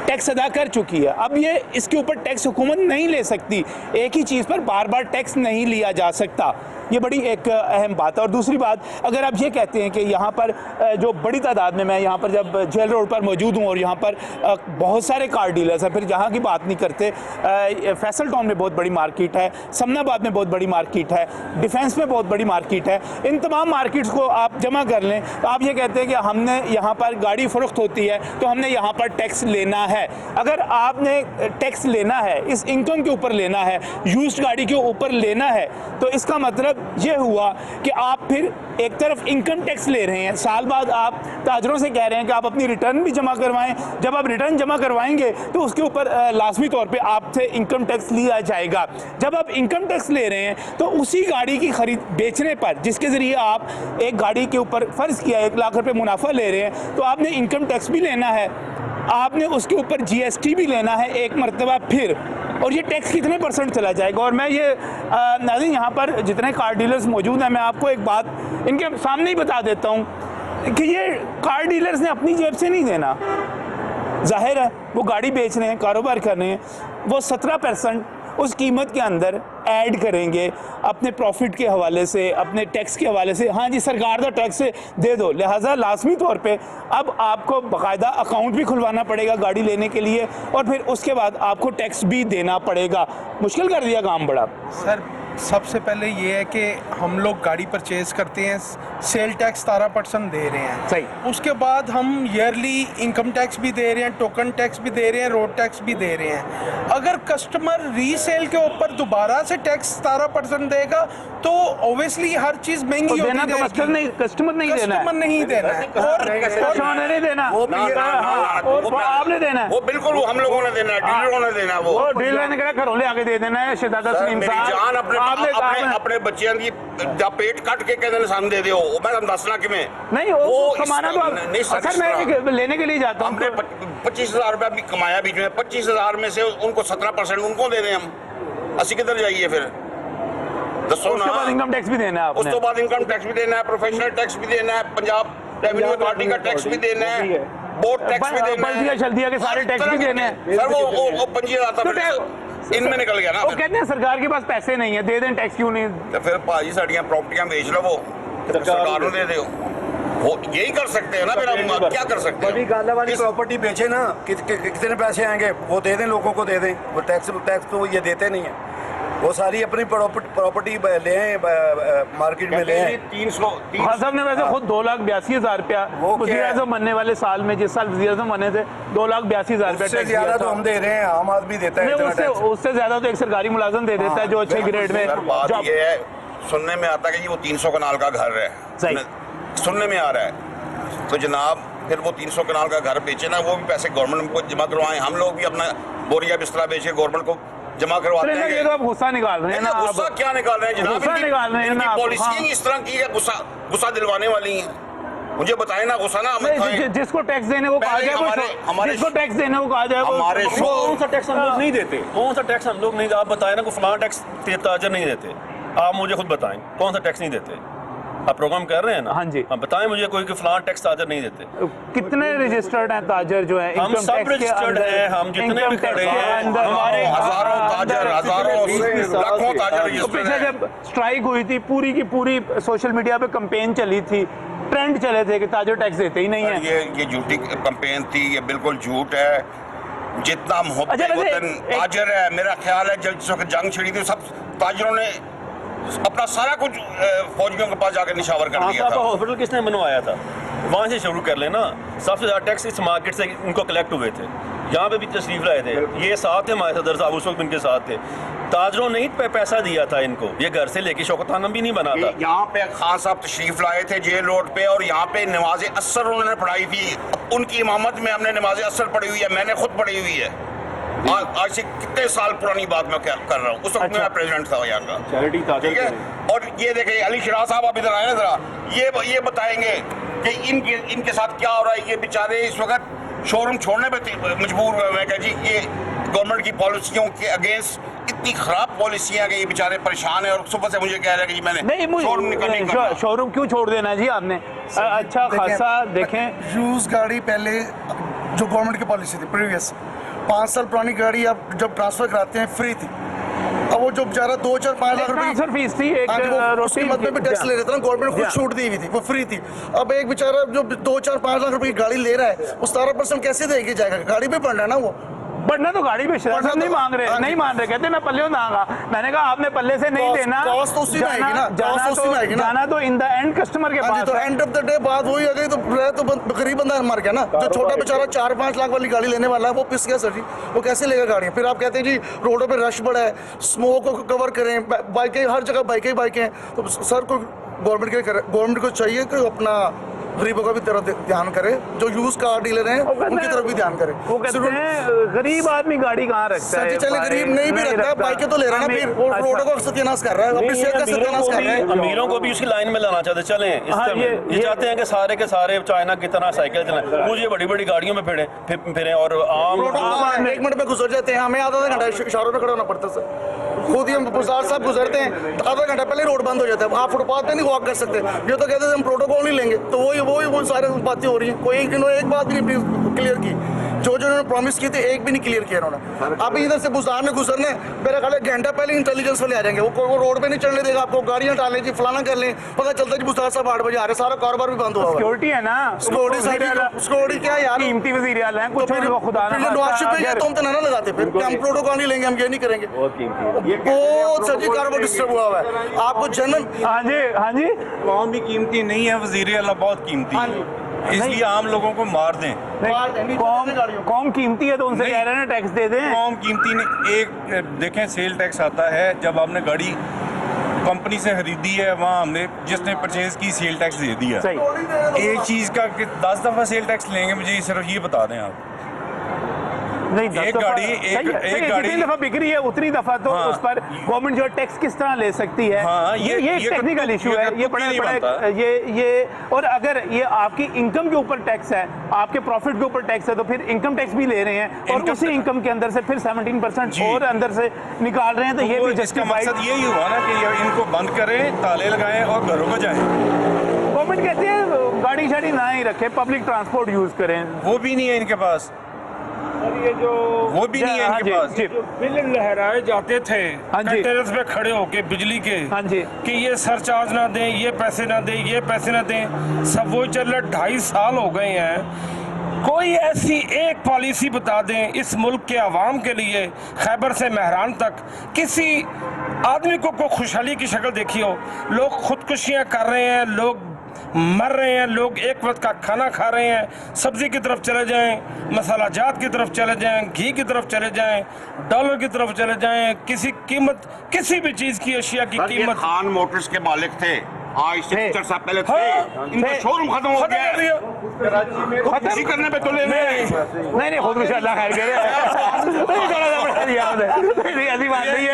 टैक्स अदा कर चुकी है, अब ये इसके ऊपर टैक्स हुकूमत नहीं ले सकती, एक ही चीज़ पर बार बार टैक्स नहीं लिया जा सकता। ये बड़ी एक अहम बात है। और दूसरी बात, अगर आप ये कहते हैं कि यहाँ पर जो बड़ी तादाद में, मैं यहाँ पर जब जेल रोड पर मौजूद हूँ और यहाँ पर बहुत सारे कार डीलर्स हैं, फिर जहाँ की बात नहीं करते, फैसल टाउन में बहुत बड़ी मार्केट है, समनाबाद में बहुत बड़ी मार्केट है, डिफेंस में बहुत बड़ी मार्केट है, इन तमाम मार्केट्स को आप जमा कर लें तो आप ये कहते हैं कि हमने यहाँ पर गाड़ी फ़रोख्त होती है तो हमने यहाँ पर टैक्स लेना है। अगर आपने टैक्स लेना है, इस इनकम के ऊपर लेना है, यूज्ड गाड़ी के ऊपर लेना है, तो इसका मतलब ये हुआ कि आप फिर एक तरफ इनकम टैक्स ले रहे हैं, साल बाद आप ताजरों से कह रहे हैं कि आप अपनी रिटर्न भी जमा करवाएं। जब आप रिटर्न जमा करवाएंगे तो उसके ऊपर लाजमी तौर पे आपसे इनकम टैक्स लिया जाएगा। जब आप इनकम टैक्स ले रहे हैं तो उसी गाड़ी की खरीद बेचने पर, जिसके ज़रिए आप एक गाड़ी के ऊपर फ़र्ज़ किया 1 लाख रुपये मुनाफा ले रहे हैं, तो आपने इनकम टैक्स भी लेना है, आपने उसके ऊपर जीएसटी भी लेना है एक मरतबा फिर। और ये टैक्स कितने % चला जाएगा। और मैं ये नाज़रीन यहाँ पर जितने कार डीलर्स मौजूद हैं, मैं आपको एक बात इनके सामने ही बता देता हूँ कि ये कार डीलर्स ने अपनी जेब से नहीं देना। जाहिर है वो गाड़ी बेच रहे हैं, कारोबार कर रहे हैं, वो 17% उस कीमत के अंदर ऐड करेंगे अपने प्रॉफिट के हवाले से, अपने टैक्स के हवाले से। हाँ जी, सरकार का टैक्स दे दो, लिहाजा लाजमी तौर पे अब आपको बाकायदा अकाउंट भी खुलवाना पड़ेगा गाड़ी लेने के लिए, और फिर उसके बाद आपको टैक्स भी देना पड़ेगा। मुश्किल कर दिया काम बड़ा। सर सबसे पहले ये है कि हम लोग गाड़ी परचेज करते हैं, सेल टैक्स 17% दे रहे हैं। सही। उसके बाद हम ईयरली इनकम टैक्स भी दे रहे हैं, टोकन टैक्स भी दे रहे हैं, रोड टैक्स भी दे रहे हैं। अगर कस्टमर रीसेल के ऊपर दोबारा से टैक्स 17% देगा तो ऑब्वियसली हर चीज़ महंगी होती देना तो कस्टमर नहीं देना है, कस्टमर नहीं देना है, और कस्टमर ने नहीं देना, और आपने देना है। वो बिल्कुल वो हम लोगों ने देना है, डीलरों ने देना है। वो डीलर ने कहा घरों ले आके दे देना है। शहजादा सलीम मेरी साहब, जान आपने अपने बच्चों की जब पेट कट के कहते सान दे दो, मैं दसना कि नहीं वो कमाना तो नहीं सर, मैं लेने के लिए जाता हूँ। हमने 25,000 रुपया भी कमाया बीच में, 25,000 में से उनको 17% उनको दे दें हम, असि किधर जाइए फिर दसो ना। उसके बाद इनकम टैक्स भी देना है आपने। उसके बाद इनकम टैक्स भी देना है, प्रोफेशनल टैक्स भी देना है, पंजाब रेवेन्यू अथॉरिटी का टैक्स भी देना है, बोर्ड टैक्स भी देना है, बल्दिया शल्दिया के सारे टैक्स भी देने हैं। सर वो 25,000 इनमें निकल गया ना। वो कहते हैं सरकार के पास पैसे नहीं है, दे दें टैक्स, क्यों नहीं? तो फिर भाजी साड़ियाँ प्रॉपर्टियाँ बेच लो, वो सरकार को दे दो, वो यही कर सकते हैं ना। फिर हम क्या कर सकते हैं? गाला वाली प्रॉपर्टी बेचे ना, कितने पैसे आएंगे वो दे दें, लोगों को दे दें। वो टैक्स तो ये देते नहीं है, वो सारी अपनी प्रॉपर्टी ले आए, मार्केट में ले आए। 300 खान साहब ने वैसे खुद 2,82,000 रुपया वज़ीर आज़म बनने वाले साल में, जिस साल वज़ीर आज़म बने थे, 2,82,000 रुपया उससे ज्यादा तो हम दे रहे हैं, आम आदमी देता है। उससे ज्यादा तो एक सरकारी मुलाजिम दे देता है जो अच्छे ग्रेड में। बात ये है, सुनने में आता है कि वो 300 कनाल का घर है, सुनने में आ रहा है। तो जनाब फिर वो 300 कनाल का घर बेचे ना, वो भी पैसे गवर्नमेंट को जमा करवाएं। हम लोग भी अपना बोरिया बिस्तरा बेचे, गवर्नमेंट को जमा करवाते हैं। ये तो आप गुस्सा निकाल रहे हैं ना। गुस्सा क्या निकाल रहे हैं जनाब? गुस्सा निकाल रहे हैं ना। पॉलिसी इस तरह की है, गुस्सा दिलवाने वाली है। मुझे बताए ना, गुस्सा ना जिसको टैक्स देने को कहा जाए, जिसको टैक्स देने को कहा जाए, हमारे कौन सा टैक्स हम लोग नहीं देते? कौन सा टैक्स हम लोग नहीं? आप बताएं ना, को फलाना टैक्स ताजर नहीं देते। आप मुझे खुद बताएं कौन सा टैक्स नहीं देते। आप प्रोग्राम कर रहे हैं ना? हाँ जी। आप बताएं मुझे कोई कि फलाना टैक्स ताजर नहीं देते। कितने रजिस्टर्ड हैं ताजर जो है? हम सब रजिस्टर्ड हैं, हम जितने भी खड़े हैं, हमारे हजारों ताजर, लाखों ताजर रजिस्टर्ड पीछे हैं। जब स्ट्राइक हुई थी, पूरी की पूरी सोशल मीडिया पे कैंपेन चली थी, ट्रेंड चले थे कि ताजर टैक्स देते ही नहीं है। ये झूठी कैंपेन थी, ये बिल्कुल झूठ है। जितना मोहब्बत वतन ताजर है, मेरा ख्याल है जब जंग छिड़ी थी, सब ताजरों ने अपना सारा कुछ फौजियों के पास जाकर निशावर कर दिया था। हॉस्पिटल किसने बनवाया था? वहाँ से शुरू कर लेना। सबसे ज़्यादा टैक्स इस मार्केट से उनको कलेक्ट हुए थे। यहाँ पे भी तशरीफ लाए थे, ये साथ थे हमारे सदर साहब, उस वक्त इनके साथ थे। ताजरों ने ही पैसा दिया था इनको, ये घर से लेके शौकत खानम भी नहीं बना था। यहाँ पे खान साहब तशरीफ लाए थे जेल रोड पे, और यहाँ पे नमाज असर उन्होंने पढ़ाई थी। उनकी इमामत में हमने नमाज असर पढ़ी हुई है, मैंने खुद पढ़ी हुई है। आज से कितने साल पुरानी बात मैं क्या कर रहा हूँ, उस वक्त मैं प्रेसिडेंट था यहाँ का, ठीक है। और ये देखें अली शिरा साहब, आप इधर आए ना जरा, ये बताएंगे कि इनके साथ क्या हो रहा है। ये बेचारे इस वक्त शोरूम छोड़ने पे मजबूर हुए हैं कि जी ये गवर्नमेंट की पॉलिसियों के अगेंस्ट इतनी खराब पॉलिसियां कि ये बेचारे परेशान है। और सुबह से मुझे कह रहे हैं कि जी मैंने शोरूम क्यों छोड़ देना जी आपने? अच्छा खासा देखें, यूज गाड़ी पहले जो गवर्नमेंट की पॉलिसी थी प्रीवियस 5 साल पुरानी गाड़ी आप जब ट्रांसफर कराते हैं फ्री थी। अब वो जो बेचारा 2, 4, 5 लाख रुपए फीस थी, एक उसकी मत पे टैक्स ले रहे थे ना, गवर्नमेंट खुद छूट दी हुई थी, वो फ्री थी। अब एक बेचारा जो 2, 4, 5 लाख रुपए की गाड़ी ले रहा है, उस 17% कैसे देके जाएगा? गाड़ी पे पड़ रहा है ना वो। बढ़ना तो गाड़ी पे शराब नहीं मांग रहे, नहीं मान रहे, कहते मैं पल्ले दांगा। मैंने कहा आपने पल्ले से नहीं देना, कॉस्ट तो उसी में आएगी ना, जाना तो इन द एंड कस्टमर के पास। तो एंड ऑफ द डे बात वही हो गई, तो गरीब बंदा मर गया ना। जो छोटा बेचारा 4-5 लाख वाली गाड़ी लेने वाला है वो पिस गया सर जी, वो कैसे लेगा गाड़ी? फिर आप कहते हैं जी रोडों पे रश बड़ा है, स्मोक को कवर करें, बाइकें हर जगह बाइकें हैं। तो सर को गवर्नमेंट को चाहिए कि अपना गरीबों का भी तरफ ध्यान करे, जो यूज कार डीलर हैं उनकी तरफ भी ध्यान करे। वो कहते हैं गरीब आदमी गाड़ी कहाँ रखता है, चले गरीब नहीं भी रखता, बाइकें तो ले रहा है ना, फिर वो रोडों को सत्यानाश कर रहा है, अपनी सेहत का सत्यानाश कर रहा है। अमीरों को भी उसकी लाइन में लाना चाहते चलें इस हाँ, तरह ये चाहते हैं कि सारे के सारे चाइना की तरह साइकिल चलाएं, मुझे बड़ी बड़ी गाड़ियों में फिरें और आम 1 मिनट में गुजर जाते हैं, हमें आधा घंटा इशारों पे खड़ा होना पड़ता है। खुद ही हम पुरसार साहब गुजरते हैं तो आधा घंटा पहले रोड बंद हो जाता है, आप फुटपाथ पे नहीं वॉक कर सकते। ये तो कहते हैं हम प्रोटोकॉल नहीं लेंगे, तो वही सारे बातें हो रही हैं। कोई इन्होंने एक बात भी नहीं क्लियर की, जो उन्होंने प्रॉमिस की थी एक भी नहीं क्लियर किया उन्होंने। आप इधर से बुजार में गुजरने मेरा ख्याल है घंटा पहले इंटेलिजेंस वाले आ जाएंगे, वो रोड पे नहीं चलने देगा आपको, गाड़ियां टाल लें जी, फलाना कर लें, पता चलता है जी बुजार साहब 8 बजे आ रहे, सारा कारोबार भी बंद हुआ है। सिक्योरिटी है ना, सिक्योरिटी क्या है यार, कीमती वजीर आला है, कुछ खुदा ना तो हम तो ना लगाते, फिर हम प्रोटोकॉल नहीं लेंगे, हम ये नहीं करेंगे, बहुत सच्ची कारोबार डिस्टर्ब हुआ है। आपको जनरल हाँ जी, हाँ जी, कौम भी कीमती नहीं है, वजीर अल्लाह बहुत कीमती है, इसलिए आम लोगों को मार दें। कौम कीमती है तो उनसे कह रहे हैं टैक्स दे दें। कौम कीमती नहीं, एक देखें सेल टैक्स आता है जब आपने गाड़ी कंपनी से खरीदी है, वहाँ हमने जिसने परचेज की सेल टैक्स दे दिया। एक चीज़ का 10 दफ़ा सेल टैक्स लेंगे, मुझे सिर्फ ये बता दें आप। नहीं, एक गाड़ी जितनी दफा बिक रही है उतनी दफा तो उस पर गवर्नमेंट जो टैक्स किस तरह ले सकती है, हाँ, ये टेक्निकल इशू है, ये बड़ा ये और अगर ये आपकी इनकम के ऊपर टैक्स है, आपके प्रॉफिट के ऊपर टैक्स है, तो फिर इनकम टैक्स भी ले रहे हैं और उसी इनकम के अंदर से फिर 17% और अंदर से निकाल रहे हैं, तो ये भी जस्टिफाइड। मकसद यही हुआ ना कि इनको बंद करें, ताले लगाएं और घरों को जाएं। गवर्नमेंट कहती है गाड़ी शाड़ी ना ही रखे, पब्लिक ट्रांसपोर्ट यूज करें, वो भी नहीं है इनके पास, वो भी नहीं है इनके पास। बिल लहराए जाते थे टेरेस पे खड़े होके बिजली के, कि ये सरचार्ज ना दें, ये पैसे ना दें, ये पैसे ना दें, सब वो चल रहा 2.5 साल हो गए हैं। कोई ऐसी एक पॉलिसी बता दें इस मुल्क के आवाम के लिए, खैबर से महरान तक किसी आदमी को खुशहाली की शक्ल देखी हो। लोग खुदकुशियाँ कर रहे हैं, लोग मर रहे हैं, लोग एक वक्त का खाना खा रहे हैं। सब्जी की तरफ चले जाएं, मसाला जात की तरफ चले जाएं, घी की तरफ चले जाएं, डॉलर की तरफ चले जाएं, किसी कीमत, किसी भी चीज की अशिया की कीमत। खान मोटर्स के मालिक थे, आज से 4 साल पहले थे, इनका शोरूम खत्म हो गया, खुदकुशी करने पे तुले नहीं खुदकुशी अल्लाह खैर करे, ऐसी बात नहीं है,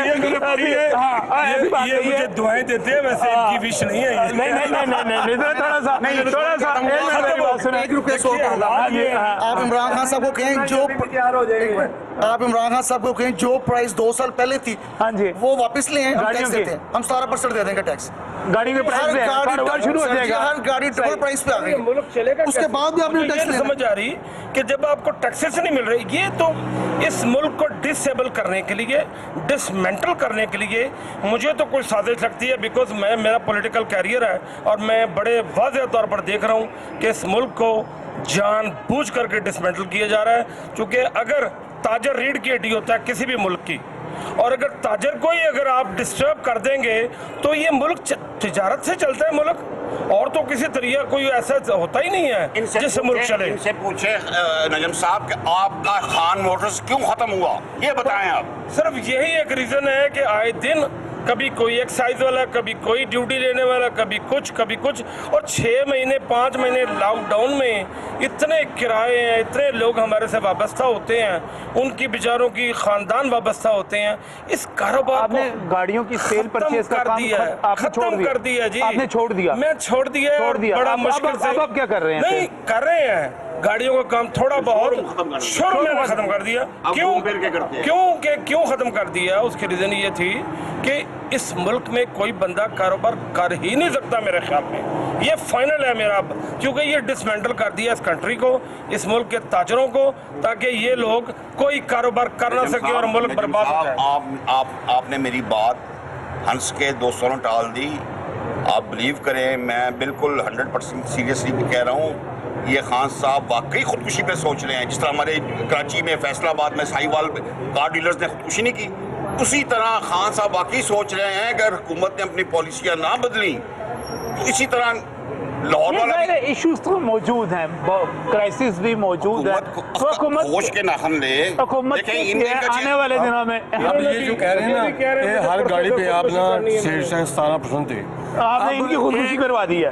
ये मुझे दुआएं देते हैं, वैसे इनकी विश नहीं है। नहीं, थोड़ा सा आप इमरान खान साहब को कहें आप इमरान खान साहब को कहें जो प्राइस 2 साल पहले थी, हाँ जी, वो वापस ले हम टैक्स देते हैं, हम 17% दे देंगे टैक्स। गाड़ी में प्राइस शुरू हो जाएगा, हर गाड़ी डबल प्राइस पे आ गई, मुल्क चलेगा उसके बाद भी आपने टैक्स नहीं समझ आ रही कि जब आपको टैक्सेस नहीं मिल रही, ये तो इस मुल्क को डिसेबल करने के लिए, डिसमेंटल करने के लिए मुझे तो कोई साजिश लगती है। बिकॉज मेरा पॉलिटिकल कैरियर है और मैं बड़े वाज़ेह तौर पर देख रहा हूँ कि इस मुल्क को जानबूझ करके डिसमेंटल किया जा रहा है। क्योंकि अगर ताजर रीढ़ की हड्डी होता है किसी भी मुल्क की, और अगर ताजर को ही अगर आप डिस्टर्ब कर देंगे तो ये मुल्क तिजारत से चलता है मुल्क, और तो किसी तरीका कोई ऐसा होता ही नहीं है जिससे मुल्क चले। इनसे पूछे नजम साहब कि आपका खान मोटर्स क्यों खत्म हुआ, ये बताएं आप। सिर्फ यही एक रीजन है कि आए दिन कभी कोई एक्साइज वाला, कभी कोई ड्यूटी लेने वाला, कभी कुछ, और 6 महीने 5 महीने लॉकडाउन में इतने किराए हैं, इतने लोग हमारे से वाबस्ता होते हैं, उनकी बेचारों की खानदान वाबस्ता होते हैं। इस कारोबार आपने गाड़ियों की सेल परचेज कर दिया है, खत्म कर दिया जी, आपने छोड़ दिया, मैं छोड़ दिया, बड़ा मुश्किल से। अब क्या कर रहे हैं? नहीं कर रहे हैं, गाड़ियों का काम थोड़ा बहुत शुरू में खत्म कर दिया। क्यों खत्म कर दिया? उसकी रीजन ये थी कि इस मुल्क में कोई बंदा कारोबार कर ही नहीं सकता मेरे ख्याल में, ये फाइनल है मेरा, क्योंकि ये डिसमेंटल कर दिया इस कंट्री को, इस मुल्क के ताजरों को, ताकि ये लोग कोई कारोबार कर ना सके और मुल्क बर्बाद हो जाए। आपने मेरी बात हंस के दोस्तों ने टाल दी। आप बिलीव करें, मैं बिल्कुल 100% सीरियसली कह रहा हूँ, ये खान साहब वाकई खुदकुशी पे सोच रहे हैं। जिस तरह हमारे कराची में, फैसलाबाद में, साहिवाल कार डीलर्स ने खुदकुशी नहीं की, उसी तरह खान साहब वाकई सोच रहे हैं अगर हुकूमत ने अपनी पॉलिसियाँ ना बदली तो इसी तरह लाहौर ये वाला सारे इश्यूज तो मौजूद हैं, क्राइसिस भी मौजूद है। हुकूमत होश के नाखन ले। हुकूमत देखें, की इनका है आने वाले दिनों में। अब ये जो कह रहे हैं ना कि हर गाड़ी पे आप ना सेल्स टैक्स 17% थे, आपने इनकी खुदकुशी करवा दी है।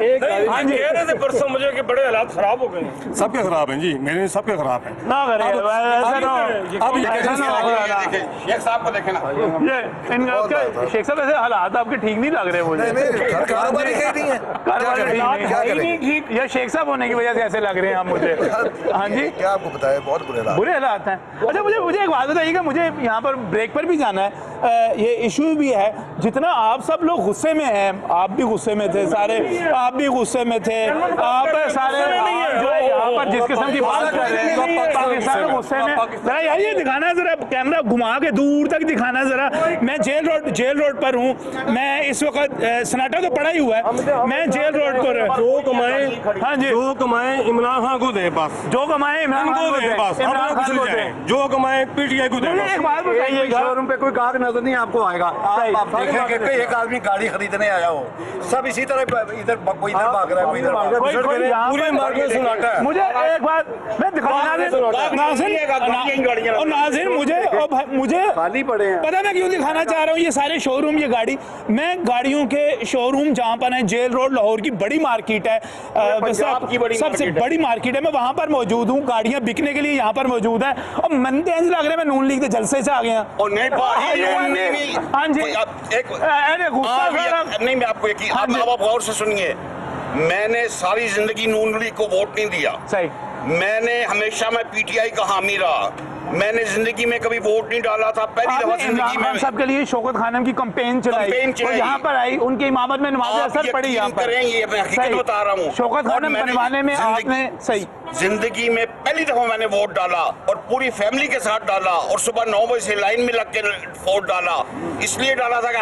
हाँ जी, कह रहे थे परसों मुझे कि बड़े हालात खराब हो गए हैं। सबके खराब हैं जी, मेरे सबके खराब हैं। ना करें ऐसा ना हो। अब ये ऐसा ना हो रहा। शेख साहब को देखे ना, ये इनका शेख साहब ऐसे हालात आपके ठीक नहीं लग रहे मुझे। कारोबार ही नहीं है। कारोबार ठीक क्या नहीं करें? है। ठीक या शेख साहब होने की वजह से ऐसे लग रहे हैं आप मुझे। हाँ जी, क्या आपको बताया, बहुत बुरे हालात। बुरे हालात हैं। अच्छा मुझे एक बात बताइएगा, मुझे यहाँ पर ब्रेक पर भी जाना है। ये इशू भी है, जितना आप सब लोग गुस्से में हैं, आप भी गुस्से में थे सारे, आप भी गुस्से में थे, आप सारे जो है यहाँ पर जिस किस्म की बात कर रहे हैं पाकिस्तान में गुस्से में। जरा यार ये दिखाना, जरा कैमरा घुमा के दूर तक दिखाना जरा। मैं जेल रोड पर हूँ। मैं इस वक्त सन्नाटा तो पड़ा ही हुआ है, मैं जेल रोड पर। जो कमाए, हाँ जी, जो कमाए इमरान खान को दे बस, जो कमाए इमरान खान को दे बस, इमरान खान को दे। जो कमाए पीटीआई को दे मुझे बस। एक बात बताइएगा, शोरूम पे कोई ग्राहक नजर नहीं आपको आएगा। आप देखेंगे कि एक आदमी गाड़ी खरीदने आया हो, सब इसी तरह इधर कोई इधर भाग रहा है, कोई इधर भाग रहा है। कोई यहाँ पूरे पर- मार्केट में सुनाटा है। मुझे एक बात मैं दिखाऊं, मुझे खाली पड़े हैं। पता मैं क्यों दिखाना चाह रहा हूँ ये सारे शोरूम, ये गाड़ी। मैं गाड़ियों के शोरूम जहाँ पर है, जेल रोड लाहौर की बड़ी मार्केट है, सबसे बड़ी मार्केट है, मैं वहाँ पर मौजूद हूँ। गाड़ियाँ बिकने के लिए यहाँ पर मौजूद है और मनते हैं लग रहे हैं मैं नून लीग के जलसे से आ गया। और नहीं हाँ जी, अरे गुस्सा नहीं, मैं आपको आप गौर से सुनिए। मैंने सारी जिंदगी नून लीग को वोट नहीं दिया। सही, मैंने हमेशा मैं पीटीआई का हामी रहा। मैंने जिंदगी में कभी वोट नहीं डाला था। पहली दफा जिंदगी में सबके लिए शौकत खानम की कैंपेन चलाई और यहाँ पर आई, उनकी इमामत में नमाज असर पड़ी यहाँ पर। ये मैं हकीकत बता रहा हूँ। शौकत खानम बनवाने में आपने सही जिंदगी में पहली दफा मैंने वोट डाला और पूरी फैमिली के साथ डाला और सुबह 9 बजे से लाइन में लग के वोट डाला। इसलिए डाला था कि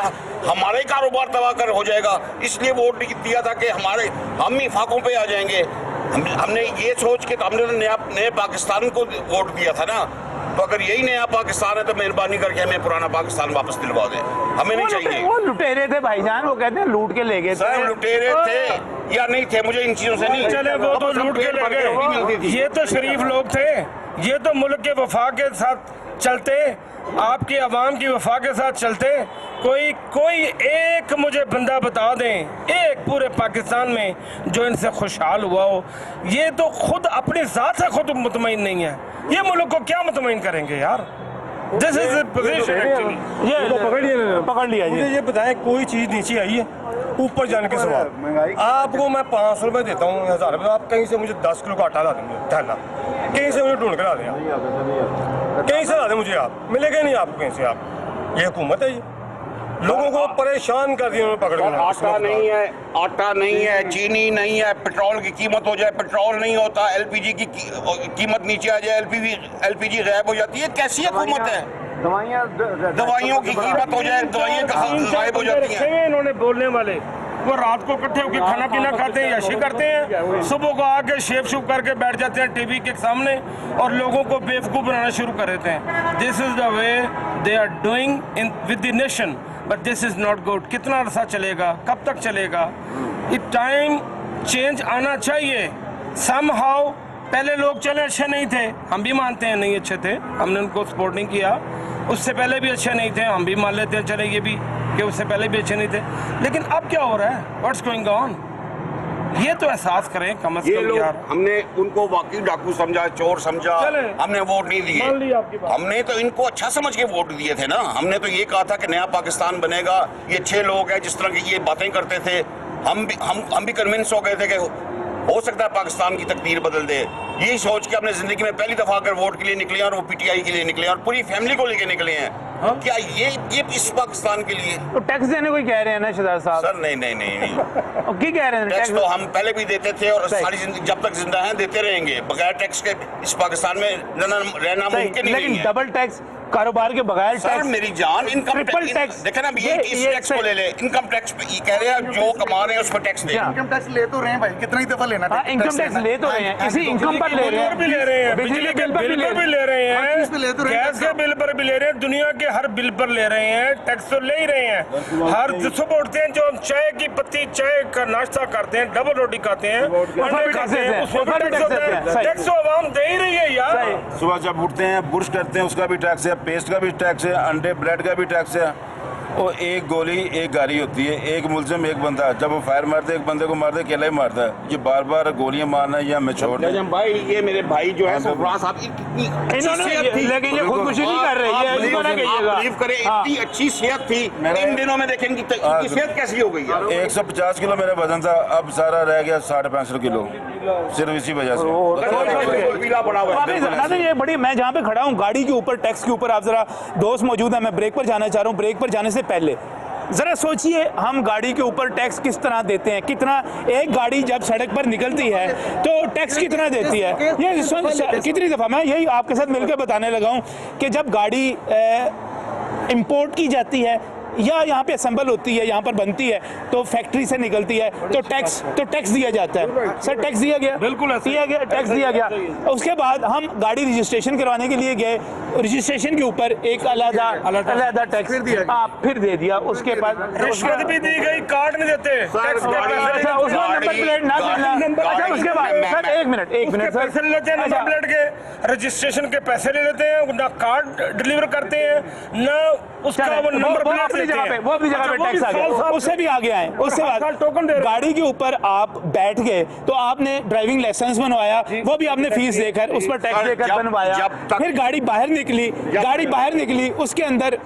हमारे कारोबार तबाह कर हो जाएगा, इसलिए वोट दिया था कि हम ही फाकों पे आ जाएंगे। हमने ये सोच के, तो हमने तो नए पाकिस्तान को वोट दिया था ना। तो अगर यही नया पाकिस्तान है तो मेहरबानी करके हमें पुराना पाकिस्तान वापस दिलवा दें, हमें नहीं चाहिए। वो लुटेरे थे भाईजान, वो कहते हैं लूट के ले गए। सर लुटेरे थे या नहीं थे, मुझे इन चीजों से नहीं। चले वो तो लूट के ले गए, ये तो शरीफ लोग थे, ये तो मुल्क के वफा के साथ चलते, आपकी आवाम की वफा के साथ चलते। कोई एक मुझे बंदा बता दें, एक पूरे पाकिस्तान में जो इनसे खुशहाल हुआ हो। ये तो खुद अपनी ज़ात से खुद मुतमईन नहीं है, ये मुल्क को क्या मुतमईन करेंगे यार। This is position actually. ये पकड़ लिया मुझे ये बताएं, कोई चीज़ नीचे आई है ऊपर जाने के सवाल। आपको मैं 500 रुपये देता हूँ, 1000 रुपये, आप कहीं से मुझे 10 किलो का आटा ला देंगे, थैला कहीं से मुझे ढूंढ कर ला दें, कहीं से ला दें मुझे, आप मिलेगा नहीं आपको कहीं से। आप ये हुकूमत है, ये लोगों को परेशान कर दिया उन्होंने पकड़ के। आटा नहीं है, चीनी नहीं है, पेट्रोल की कीमत हो जाए, पेट्रोल नहीं होता, एलपीजी की कीमत नीचे आ जाए, एलपीजी गायब हो जाती है। कैसी हुकूमत है? दवाइयों की कीमत हो जाए, दवाइयाँ गायब हो जाती हैं। इन्होंने बोलने वाले वो रात को इकट्ठे होकर खाना पीना खाते हैं, याशी करते हैं, सुबह को आके शेप शुप करके बैठ जाते हैं टीवी के सामने और लोगों को बेवकूफ़ बनाना शुरू कर देते हैं। This is the way they are doing in with the nation, but this is not good. कितना अरसा चलेगा, कब तक चलेगा? इट टाइम चेंज आना चाहिए समहाउ। पहले लोग चले अच्छे नहीं थे, हम भी मानते हैं नहीं अच्छे थे, हमने उनको सपोर्ट नहीं किया। उससे पहले भी अच्छे नहीं थे, हम भी मान लेते हैं चले ये भी कि उससे पहले भी अच्छे नहीं थे। लेकिन अब क्या हो रहा है? What's going on? ये तो एहसास करें कम से कम यार। हमने उनको वाकई डाकू समझा, चोर समझा, हमने वोट नहीं दिए। हमने तो इनको अच्छा समझ के वोट दिए थे ना। हमने तो ये कहा था कि नया पाकिस्तान बनेगा। ये 6 लोग हैं जिस तरह की ये बातें करते थे, हम भी कन्विंस हो गए थे कि हो सकता है पाकिस्तान की तकदीर बदल दे। यही सोच के अपने जिंदगी में पहली दफा अगर वोट के लिए निकले और वो पीटीआई के लिए निकले और पूरी फैमिली को लेके निकले हैं। हाँ? क्या ये इस पाकिस्तान के लिए तो टैक्स देने को कह रहे हैं ना शहजाद साहब? सर नहीं क्या कह रहे हैं? टैक्स तो हम पहले भी देते थे और सारी जिंदगी जब तक जिंदा हैं देते रहेंगे। बगैर टैक्स के इस पाकिस्तान में रहना मुमकिन ही नहीं है। लेकिन डबल टैक्स कारोबार के बगैर सर टैक्स मेरी जान इनकम ट्रिपल टैक्स देखे ना ये इस टैक्स को ले ले इनकम टैक्स पे ये कह रहे हैं जो कमा रहे हैं उस पर टैक्स दे इनकम टैक्स ले तो रहे हैं भाई, कितना ही दफा लेना इनकम टैक्स ले तो रहे हैं, इसी इनकम पर ले रहे हैं, भी ले रहे हैं, बिजली के बिल पर भी ले रहे हर चीज़ पे ले तो हैं, रहे हैं गैस के बिल पर भी ले रहे हैं, दुनिया के हर बिल पर ले रहे हैं, टैक्स तो ले ही रहे हैं। हर सुबह उठते हैं जो हम चाय की पत्ती चाय का नाश्ता करते हैं, डबल रोटी खाते हैं, अंडे खाते हैं, उसमें भी टैक्स होता है। टैक्स तो आवाम दे ही रही है यार। सुबह जब उठते हैं बुर्श करते हैं उसका भी टैक्स है, पेस्ट का भी टैक्स है, अंडे ब्रेड का भी टैक्स है। और एक गोली एक गाड़ी होती है, एक मुलजिम एक बंदा, जब वो फायर मारते हैं एक बंदे को मारते अकेला ही मारता है। ये बार बार गोलियां मारना या हमें छोड़ दें भाई ये मेरे भाई जो है सरफराज साहब इतनी इन्होंने लेकिन ये खुदकुशी नहीं कर रही है, इसको ना कहिएगा। तारीफ करें इतनी अच्छी सेहत थी, इन दिनों में देखें इनकी सेहत कैसी हो गई है। 150 किलो मेरा वजन था, अब सारा रह गया 65 किलो, सिर्फ इसी वजह से। ये बड़ी, मैं जहाँ पे खड़ा हूँ गाड़ी के ऊपर टैक्स के ऊपर, आप जरा दोस्त मौजूद है, मैं ब्रेक पर जाना चाह रहा हूँ। ब्रेक पर जाने से पहले जरा सोचिए हम गाड़ी के ऊपर टैक्स किस तरह देते हैं, कितना एक गाड़ी जब सड़क पर निकलती है तो टैक्स कितना देती है। ये कितनी दफ़ा मैं यही आपके साथ मिलकर बताने लगा हूँ कि जब गाड़ी इंपोर्ट की जाती है या यहाँ पे असेंबल होती है, यहाँ पर बनती है, तो फैक्ट्री से निकलती है तो टैक्स दिया जाता है। सर टैक्स दिया गया, बिल्कुल दिया गया, टैक्स दिया गया। उसके बाद हम गाड़ी रजिस्ट्रेशन करवाने के लिए गए, रजिस्ट्रेशन के ऊपर एक अलग टैक्स फिर दे दिया। उसके बाद रिश्वत भी दी गई, कार्ड नहीं देते, अच्छा उसका नंबर प्लेट ना देना। अच्छा उसके बाद सर एक मिनट सर, पैसे लेते हैं नंबर प्लेट के, रजिस्ट्रेशन के पैसे ले लेते हैं, ना कार्ड डिलीवर करते हैं, ना उसका वो नंबर प्लेट वो अपनी जगह पे टैक्स आ गया, उससे भी आगे आए। उससे बाद टोकन दे गाड़ी के ऊपर आप बैठ गए तो आपने ड्राइविंग लाइसेंस बनवाया, वो भी आपने फीस देकर उस पर टैक्स देकर बनवाया। फिर गाड़ी बाहर निकली, उसके अंदर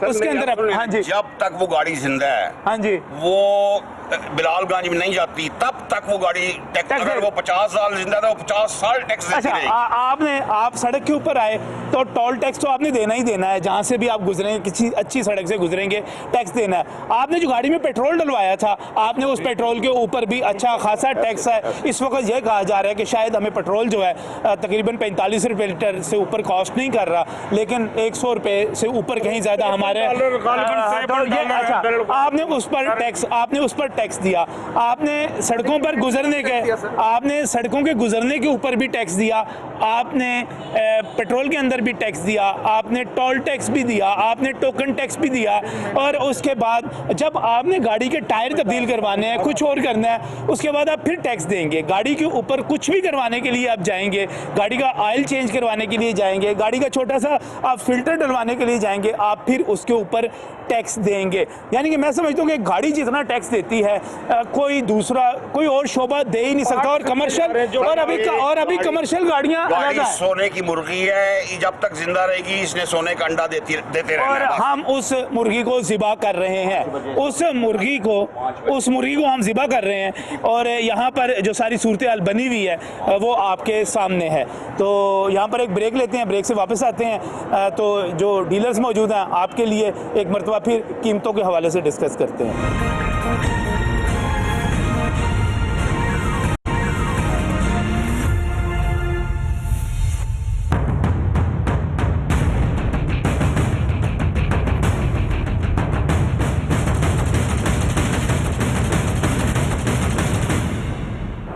हाँ जी, जब तक वो गाड़ी जिंदा है, हाँ जी, वो बिलालगंज में नहीं जाती तब तक वो गाड़ी टैक्स, अगर वो 50 साल जिंदा था वो 50 साल टैक्स देती रहेगी। आप सड़क के ऊपर आए तो टोल टैक्स तो आपने देना ही देना है, जहाँ से भी आप गुजरेंगे, किसी अच्छी सड़क से गुजरेंगे टैक्स देना है। आपने जो गाड़ी में पेट्रोल डलवाया था, आपने उस पेट्रोल के ऊपर भी अच्छा खासा टैक्स है। इस वक्त यह कहा जा रहा है कि शायद हमें पेट्रोल जो है तकरीबन 45 रुपये लीटर से ऊपर कॉस्ट नहीं कर रहा, लेकिन 100 रुपये से ऊपर कहीं ज़्यादा हमारे। अच्छा आपने उस पर टैक्स दिया, आपने सड़कों पर गुजरने के ऊपर भी टैक्स दिया, आपने पेट्रोल के अंदर भी टैक्स दिया, आपने टोल टैक्स भी दिया, आपने टोकन टैक्स भी दिया। और उसके बाद जब आपने गाड़ी के टायर तब्दील करवाने हैं, कुछ और करना है, उसके बाद आप फिर टैक्स देंगे। गाड़ी के ऊपर कुछ भी करवाने के लिए आप जाएंगे, गाड़ी का ऑयल चेंज करवाने के लिए जाएंगे, गाड़ी का छोटा सा आप फिल्टर डलवाने के लिए जाएंगे, आप फिर उसके ऊपर टैक्स देंगे। यानी कि मैं समझता हूँ कि गाड़ी जितना टैक्स देती है कोई और शोबा दे ही नहीं सकता। और कमर्शियल और अभी कमर्शियल गाड़ियाँ सोने की मुर्गी है, जब तक जिंदा रहेगी इसने सोने का अंडा देते रहना। और हम उस मुर्गी को ज़िबा कर रहे हैं, उस मुर्गी को हम ज़िबा कर रहे हैं। और यहाँ पर जो सारी सूरत हाल बनी हुई है वो आपके सामने है। तो यहाँ पर एक ब्रेक लेते हैं, ब्रेक से वापस आते हैं तो जो डीलर्स मौजूद हैं आपके लिए एक मरतबा फिर कीमतों के हवाले से डिस्कस करते हैं।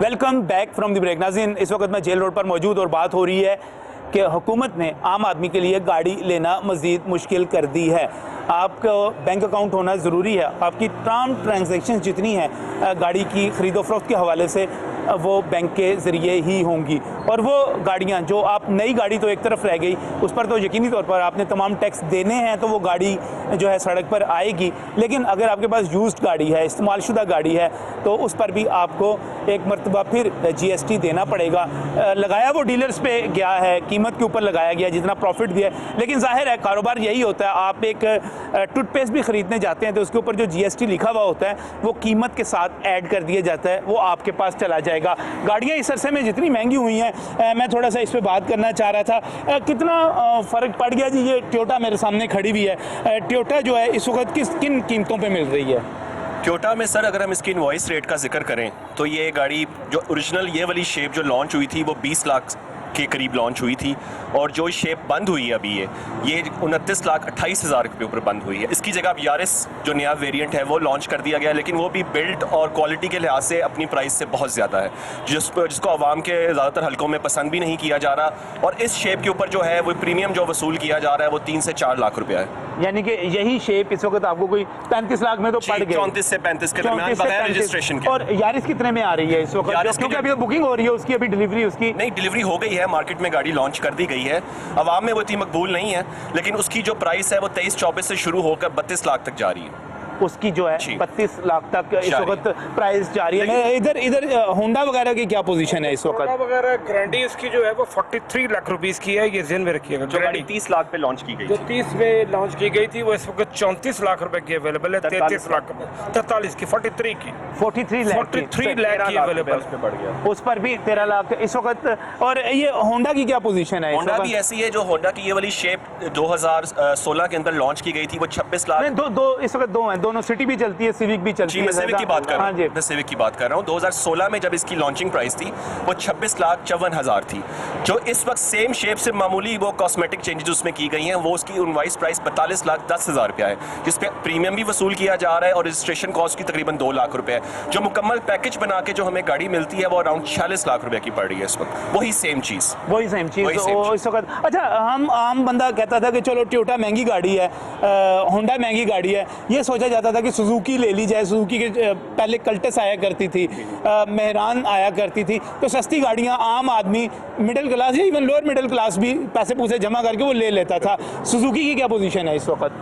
Welcome back from the break. नाज़रीन इस वक्त मैं जेल रोड पर मौजूद और बात हो रही है कि हुकूमत ने आम आदमी के लिए गाड़ी लेना मज़ीद मुश्किल कर दी है। आपका बैंक अकाउंट होना ज़रूरी है, आपकी तमाम ट्रांजैक्शन जितनी हैं गाड़ी की ख़रीदो फरोख्त के हवाले से वो बैंक के ज़रिए ही होंगी। और वो गाड़ियाँ जो आप नई गाड़ी तो एक तरफ रह गई, उस पर तो यकीनी तौर पर आपने तमाम टैक्स देने हैं, तो वो गाड़ी जो है सड़क पर आएगी। लेकिन अगर आपके पास यूज्ड गाड़ी है, इस्तेमाल शुदा गाड़ी है, तो उस पर भी आपको एक मरतबा फिर GST देना पड़ेगा। लगाया वो डीलर्स पे गया है, कीमत के ऊपर लगाया गया जितना प्रॉफिट दिया है। लेकिन जाहिर है कारोबार यही होता है, आप एक टूथपेस्ट भी ख़रीदने जाते हैं तो उसके ऊपर जो GST लिखा हुआ होता है वो कीमत के साथ ऐड कर दिया जाता है, वो आपके पास चला जाएगा। गाड़ियाँ इस अरसे में जितनी महंगी हुई हैं, मैं थोड़ा सा इस पर बात करना चाह रहा था। कितना फ़र्क पड़ गया जी। ये टोयोटा मेरे सामने खड़ी हुई है, टोयोटा जो है इस वक्त किन कीमतों पे मिल रही है? टोयोटा में सर अगर हम इसकी इनवॉइस रेट का जिक्र करें तो ये गाड़ी जो ओरिजिनल ये वाली शेप जो लॉन्च हुई थी वो 20 लाख के करीब लॉन्च हुई थी, और जो शेप बंद हुई है अभी ये 29,28,000 के ऊपर बंद हुई है। इसकी जगह अब यारिस जो नया वेरिएंट है वो लॉन्च कर दिया गया, लेकिन वो भी बिल्ड और क्वालिटी के लिहाज से अपनी प्राइस से बहुत ज़्यादा है, जिसको आवाम के ज़्यादातर हलकों में पसंद भी नहीं किया जा रहा। और इस शेप के ऊपर जो है वो प्रीमियम जो वसूल किया जा रहा है वो 3 से 4 लाख रुपया है। यानी कि यही शेप इस वक्त आपको कोई 35 लाख में तो पड़ गई, 34 से 35 के दरमियान बगैर रजिस्ट्रेशन के। और यारिस कितने में आ रही है इस वक्त? क्योंकि अभी तो बुकिंग हो रही है उसकी, अभी डिलीवरी उसकी नहीं, डिलीवरी हो गई है, मार्केट में गाड़ी लॉन्च कर दी गई है। आवाम में वो इतनी मकबूल नहीं है, लेकिन उसकी जो प्राइस है वो 23-24 से शुरू होकर 32 लाख तक जा रही है। उसकी जो है 32 लाख तक इस वक्त प्राइस जारी है। इधर होंडा वगैरह की क्या पोजीशन है इस वक्त? होंडा वगैरह गारंटी इसकी जो है वो 43 लाख रुपीस की है, ये ज़हन में रखिएगा। जो गाड़ी 30 लाख पे लॉन्च की गई जो 30 में लॉन्च की गई थी वो इस वक्त 34 लाख रुपए की अवेलेबल है, 33 लाख 43 की 43 की 43 लाख की अवेलेबल पे बढ़ गया, उस पर भी 13 लाख इस वक्त। और ये होंडा की क्या पोजीशन है? होंडा भी ऐसी है, जो होंडा की ये वाली शेप 2016 के अंदर लॉन्च की गई थी वो 26 लाख। दो इस वक्त दो हैं, दोनों सिटी भी चलती है, सिविक भी चलती है। मैं सिविक की बात कर रहा हूँ। जी, मैं सिविक की बात कर रहा हूँ। 2016 में जब इसकी लॉन्चिंग प्राइस थी वो 26,54,000 थी। जो इस वक्त सेम शेप से मामूली वो कॉस्मेटिक चेंजेस उसमें की गई हैं, वो उसकी इनवॉइस प्राइस 42,10,000 रुपया है, जिस पे प्रीमियम भी वसूल किया जा रहा है और रजिस्ट्रेशन कॉस्ट की तकरीबन 2 लाख रुपए है। जो मुकम्मल पैकेज बना के जो हमें गाड़ी मिलती है वो अराउंड 46 लाख रुपए की पड़ रही है इस वक्त। वही सेम चीज़ इस वक्त। अच्छा, हम आम बंदा कहता था कि चलो टोयोटा महंगी गाड़ी है, होंडा महंगी गाड़ी है, ये सोचा जाता था कि सुजुकी ले ली जाए। सुजुकी के पहले कल्टस आया करती थी, मेहरान आया करती थी, तो सस्ती गाड़ियां आम आदमी, मिडिल क्लास या इवन लोअर मिडिल क्लास भी पैसे पूसे जमा करके वो ले लेता था। सुजुकी की क्या पोजीशन है इस वक्त?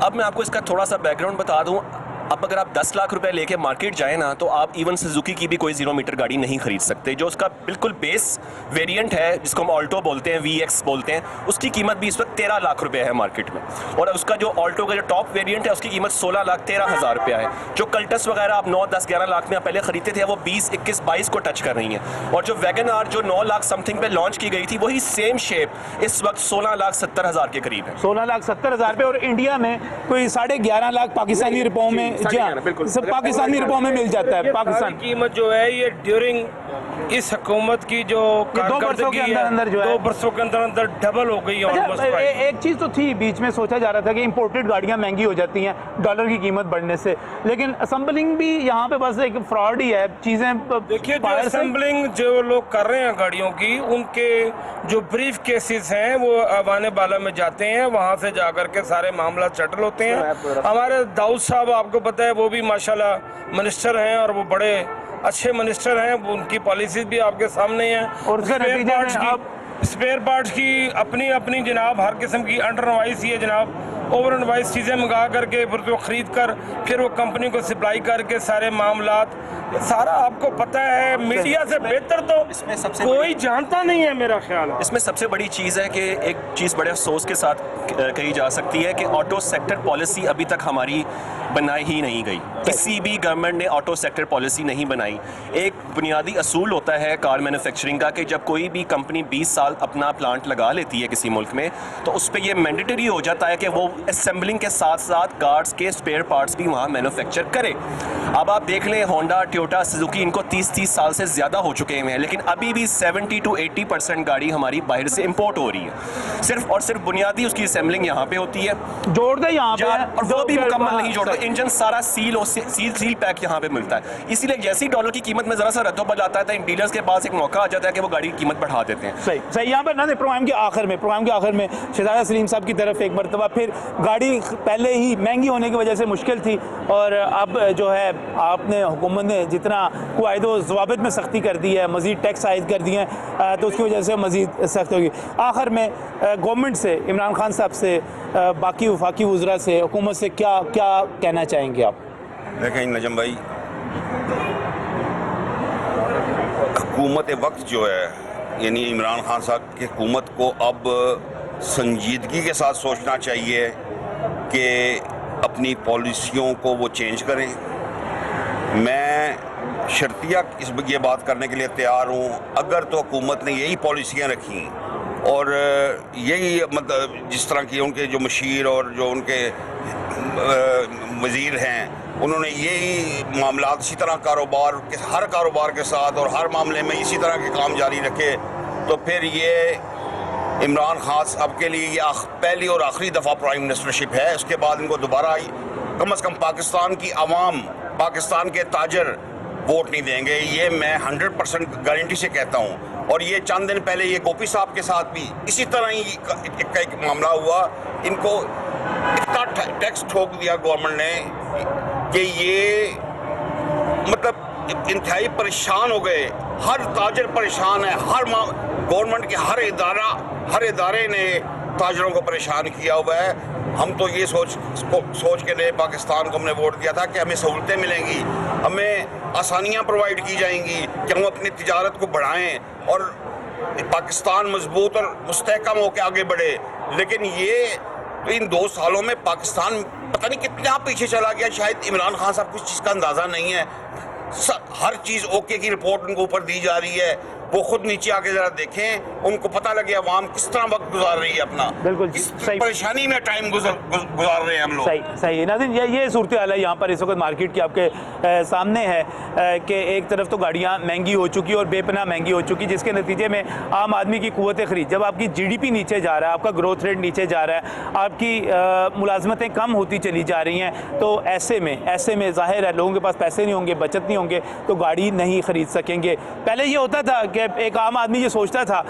अब मैं आपको इसका थोड़ा सा बैकग्राउंड बता दूं। अब अगर आप 10 लाख रुपए लेके मार्केट जाए ना, तो आप इवन सुजुकी की भी कोई 0 मीटर गाड़ी नहीं खरीद सकते। जो उसका बिल्कुल बेस वेरिएंट है, जिसको हम ऑल्टो बोलते हैं, VX बोलते हैं, उसकी कीमत भी इस वक्त 13 लाख रुपए है मार्केट में। और उसका जो ऑल्टो का जो टॉप वेरिएंट है उसकी कीमत 16,13,000 रुपया है। जो कल्टस वगैरह आप 9, 10, 11 लाख में आप पहले खरीदते थे, वो 20, 21, 22 को टच कर रही हैं। और जो वैगन आर जो 9 लाख समथिंग पे लॉन्च की गई थी, वही सेम शेप इस वक्त 16,70,000 के करीब है। 16,70,000 पे। और इंडिया में कोई 11.5 लाख पाकिस्तानी रुपयों में, जी हाँ, सब पाकिस्तानी रुपयों में मिल जाता है। पाकिस्तान की कीमत जो है ये ड्यूरिंग इस हुकूमत की जो 2 वर्षों के अंदर जो है 2 वर्षों के अंदर डबल हो गई है। एक चीज तो थी, बीच में सोचा जा रहा था कि इंपोर्टेड गाड़ियां महंगी हो जाती हैं डॉलर की कीमत बढ़ने से, लेकिन असेंबलिंग भी यहाँ पे बस एक फ्रॉड ही है। चीजें देखिए, जो असेंबलिंग जो लोग कर रहे हैं गाड़ियों की, उनके जो ब्रीफ केसेस हैं वो अवाने बाला में जाते हैं, वहाँ से जाकर के सारे मामला सेटल होते हैं। हमारे दाऊद साहब, आपको पता है, वो भी माशाल्लाह मिनिस्टर हैं और वो बड़े अच्छे मिनिस्टर हैं, उनकी पॉलिसीज भी आपके सामने हैं। और स्पेयर पार्ट्स की अपनी अपनी जनाब हर किस्म की अंडर इनवॉइस ये जनाब ओवर इनवॉइस चीज़ें मंगा करके फिर वो ख़रीद कर फिर वो कंपनी को सप्लाई करके सारे मामलात, सारा आपको पता है। मीडिया से बेहतर तो इसमें सबसे कोई जानता नहीं है मेरा ख्याल है। इसमें सबसे बड़ी चीज़ है कि एक चीज़ बड़े अफसोस के साथ कही जा सकती है कि ऑटो सेक्टर पॉलिसी अभी तक हमारी बनाई ही नहीं गई। किसी भी गवर्नमेंट ने ऑटो सेक्टर पॉलिसी नहीं बनाई। एक बुनियादी असूल होता है कार मैन्युफैक्चरिंग का कि जब कोई भी कंपनी 20 साल अपना प्लांट लगा लेती है किसी मुल्क में, तो उस पर यह मैंडेटरी हो जाता है कि वो असेंबलिंग के साथ साथ कार्स के स्पेयर पार्ट्स भी वहाँ मैन्युफैक्चर करे। अब आप देख लें, होंडा, टोयोटा, सुजुकी, इनको 30 साल से ज़्यादा हो चुके हैं, लेकिन अभी भी 70 to 80% गाड़ी हमारी बाहर से इंपोर्ट हो रही है। सिर्फ और सिर्फ बुनियादी उसकी असेंबलिंग यहाँ पे होती है, जोड़ दे यहाँ पे, और वो भी मुकम्मल नहीं जोड़ते। इंजन सारा सील पैक यहाँ पे मिलता है। इसीलिए जैसी डॉलर की कीमत में जरा सा रद्दोबदल आता है, इन डीलर्स के पास एक मौका आ जाता है कि वो गाड़ी की कीमत बढ़ा देते हैं। सही यहाँ पर ना, प्रोग्राम के आखिर में शहजादा सलीम साहब की तरफ एक मरतबा फिर, गाड़ी पहले ही महंगी होने की वजह से मुश्किल थी, और अब जो है आपने हुकूमत ने जितना क़वाइदो ज़वाबित में सख्ती कर दी है, मज़ीद टैक्स आयद कर दिए हैं, तो उसकी वजह से मज़ीद सख्त होगी। आखिर में गवर्नमेंट से, इमरान खान साहब से, बाकी वफाकी वज़रा से, हुकूमत से क्या क्या कहना चाहेंगे आप? देखें नजम भाई, हुकूमत वक्त जो है, यानी इमरान खान साहब की हुकूमत को अब संजीदगी के साथ सोचना चाहिए कि अपनी पॉलिसियों को वो चेंज करें। मैं शर्तिया ये बात करने के लिए तैयार हूँ, अगर तो हुकूमत ने यही पॉलिसियाँ रखी और यही मतलब जिस तरह की उनके जो मशीर और जो उनके वज़ीर हैं, उन्होंने यही मामलात इसी तरह कारोबार के हर कारोबार के साथ और हर मामले में इसी तरह के काम जारी रखे, तो फिर ये इमरान खान साहब के लिए ये पहली और आखिरी दफ़ा प्राइम मिनिस्टरशिप है। उसके बाद इनको दोबारा कम से कम पाकिस्तान की आवाम, पाकिस्तान के ताजर वोट नहीं देंगे। ये मैं 100% गारंटी से कहता हूँ। और ये चंद दिन पहले ये गोपी साहब के साथ भी इसी तरह ही एक मामला हुआ। इनको इतना टैक्स ठोक दिया गवर्नमेंट ने कि ये मतलब इंतहाई परेशान हो गए। हर ताजर परेशान है, हर गवर्नमेंट के हर इदारे ने ताजरों को परेशान किया हुआ है। हम तो ये सोच के नए पाकिस्तान को हमने वोट दिया था कि हमें सहूलतें मिलेंगी, हमें आसानियां प्रोवाइड की जाएंगी कि हम अपनी तिजारत को बढ़ाएं और पाकिस्तान मजबूत और मुस्तहकम होकर आगे बढ़े। लेकिन ये इन 2 सालों में पाकिस्तान पता नहीं कितना पीछे चला गया। शायद इमरान खान साहब कुछ चीज़ का अंदाज़ा नहीं है। हर चीज़ ओके की रिपोर्ट उनको ऊपर दी जा रही है। वो खुद नीचे आके जरा देखें, उनको पता लगे अवाम किस तरह वक्त गुजार रही है अपना, बिल्कुल किस परेशानी में टाइम गुजार रहे हैं हम लोग। सही नाज़रीन, ये सूरत हाल है यहाँ पर इस वक्त मार्केट की आपके सामने है कि एक तरफ तो गाड़ियाँ महंगी हो चुकी और बेपनाह महंगी हो चुकी, जिसके नतीजे में आम आदमी की क़ुव्वत ख़रीद, जब आपकी GDP नीचे जा रहा है, आपका ग्रोथ रेट नीचे जा रहा है, आपकी मुलाजमतें कम होती चली जा रही हैं, तो ऐसे में ज़ाहिर है लोगों के पास पैसे नहीं होंगे, बचत नहीं होंगे, तो गाड़ी नहीं ख़रीद सकेंगे। पहले ये होता था कि एक आम आदमी ये सोचता था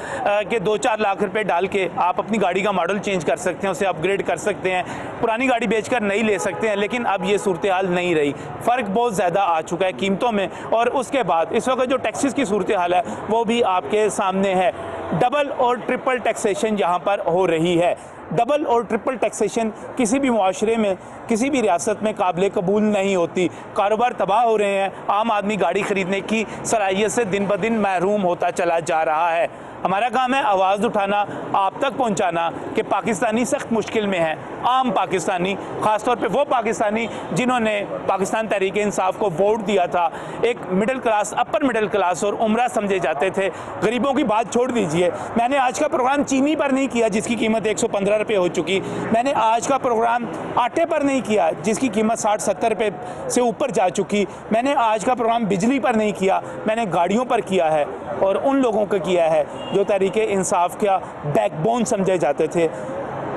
कि 2-4 लाख रुपए डाल के आप अपनी गाड़ी का मॉडल चेंज कर सकते हैं, उसे अपग्रेड कर सकते हैं, पुरानी गाड़ी बेचकर नई ले सकते हैं। लेकिन अब ये सूरत हाल नहीं रही, फ़र्क बहुत ज़्यादा आ चुका है कीमतों में। और उसके बाद इस वक्त जो टैक्सेस की सूरत हाल है वो भी आपके सामने है। डबल और ट्रिपल टैक्सेशन यहाँ पर हो रही है। डबल और ट्रिपल टैक्सेशन किसी भी मुआशरे में, किसी भी रियासत में काबिल कबूल नहीं होती। कारोबार तबाह हो रहे हैं, आम आदमी गाड़ी ख़रीदने की सलाहियत से दिन ब दिन महरूम होता चला जा रहा है। हमारा काम है आवाज़ उठाना, आप तक पहुंचाना कि पाकिस्तानी सख्त मुश्किल में है। आम पाकिस्तानी, ख़ासतौर पे वो पाकिस्तानी जिन्होंने पाकिस्तान तहरीक इंसाफ को वोट दिया था, एक middle class, upper middle class और उम्रा समझे जाते थे। गरीबों की बात छोड़ दीजिए। मैंने आज का प्रोग्राम चीनी पर नहीं किया जिसकी कीमत 115 रुपये हो चुकी। मैंने आज का प्रोग्राम आटे पर नहीं किया जिसकी कीमत 60-70 रुपये से ऊपर जा चुकी। मैंने आज का प्रोग्राम बिजली पर नहीं किया, मैंने गाड़ियों पर किया है और उन लोगों को किया है जो तहरीक इंसाफ का बैकबोन समझे जाते थे,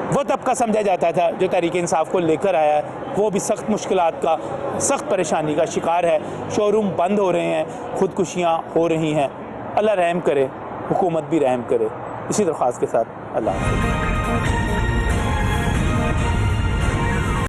वो तबका समझा जाता था जो तहरीक इंसाफ को लेकर आया है। वो भी सख्त मुश्किलात का, सख्त परेशानी का शिकार है। शोरूम बंद हो रहे हैं, खुदकुशियाँ हो रही हैं। अल्लाह रहम करे, हुकूमत भी रहम करे। इसी दरख्वास्त के साथ अल्लाह हाफ़िज़।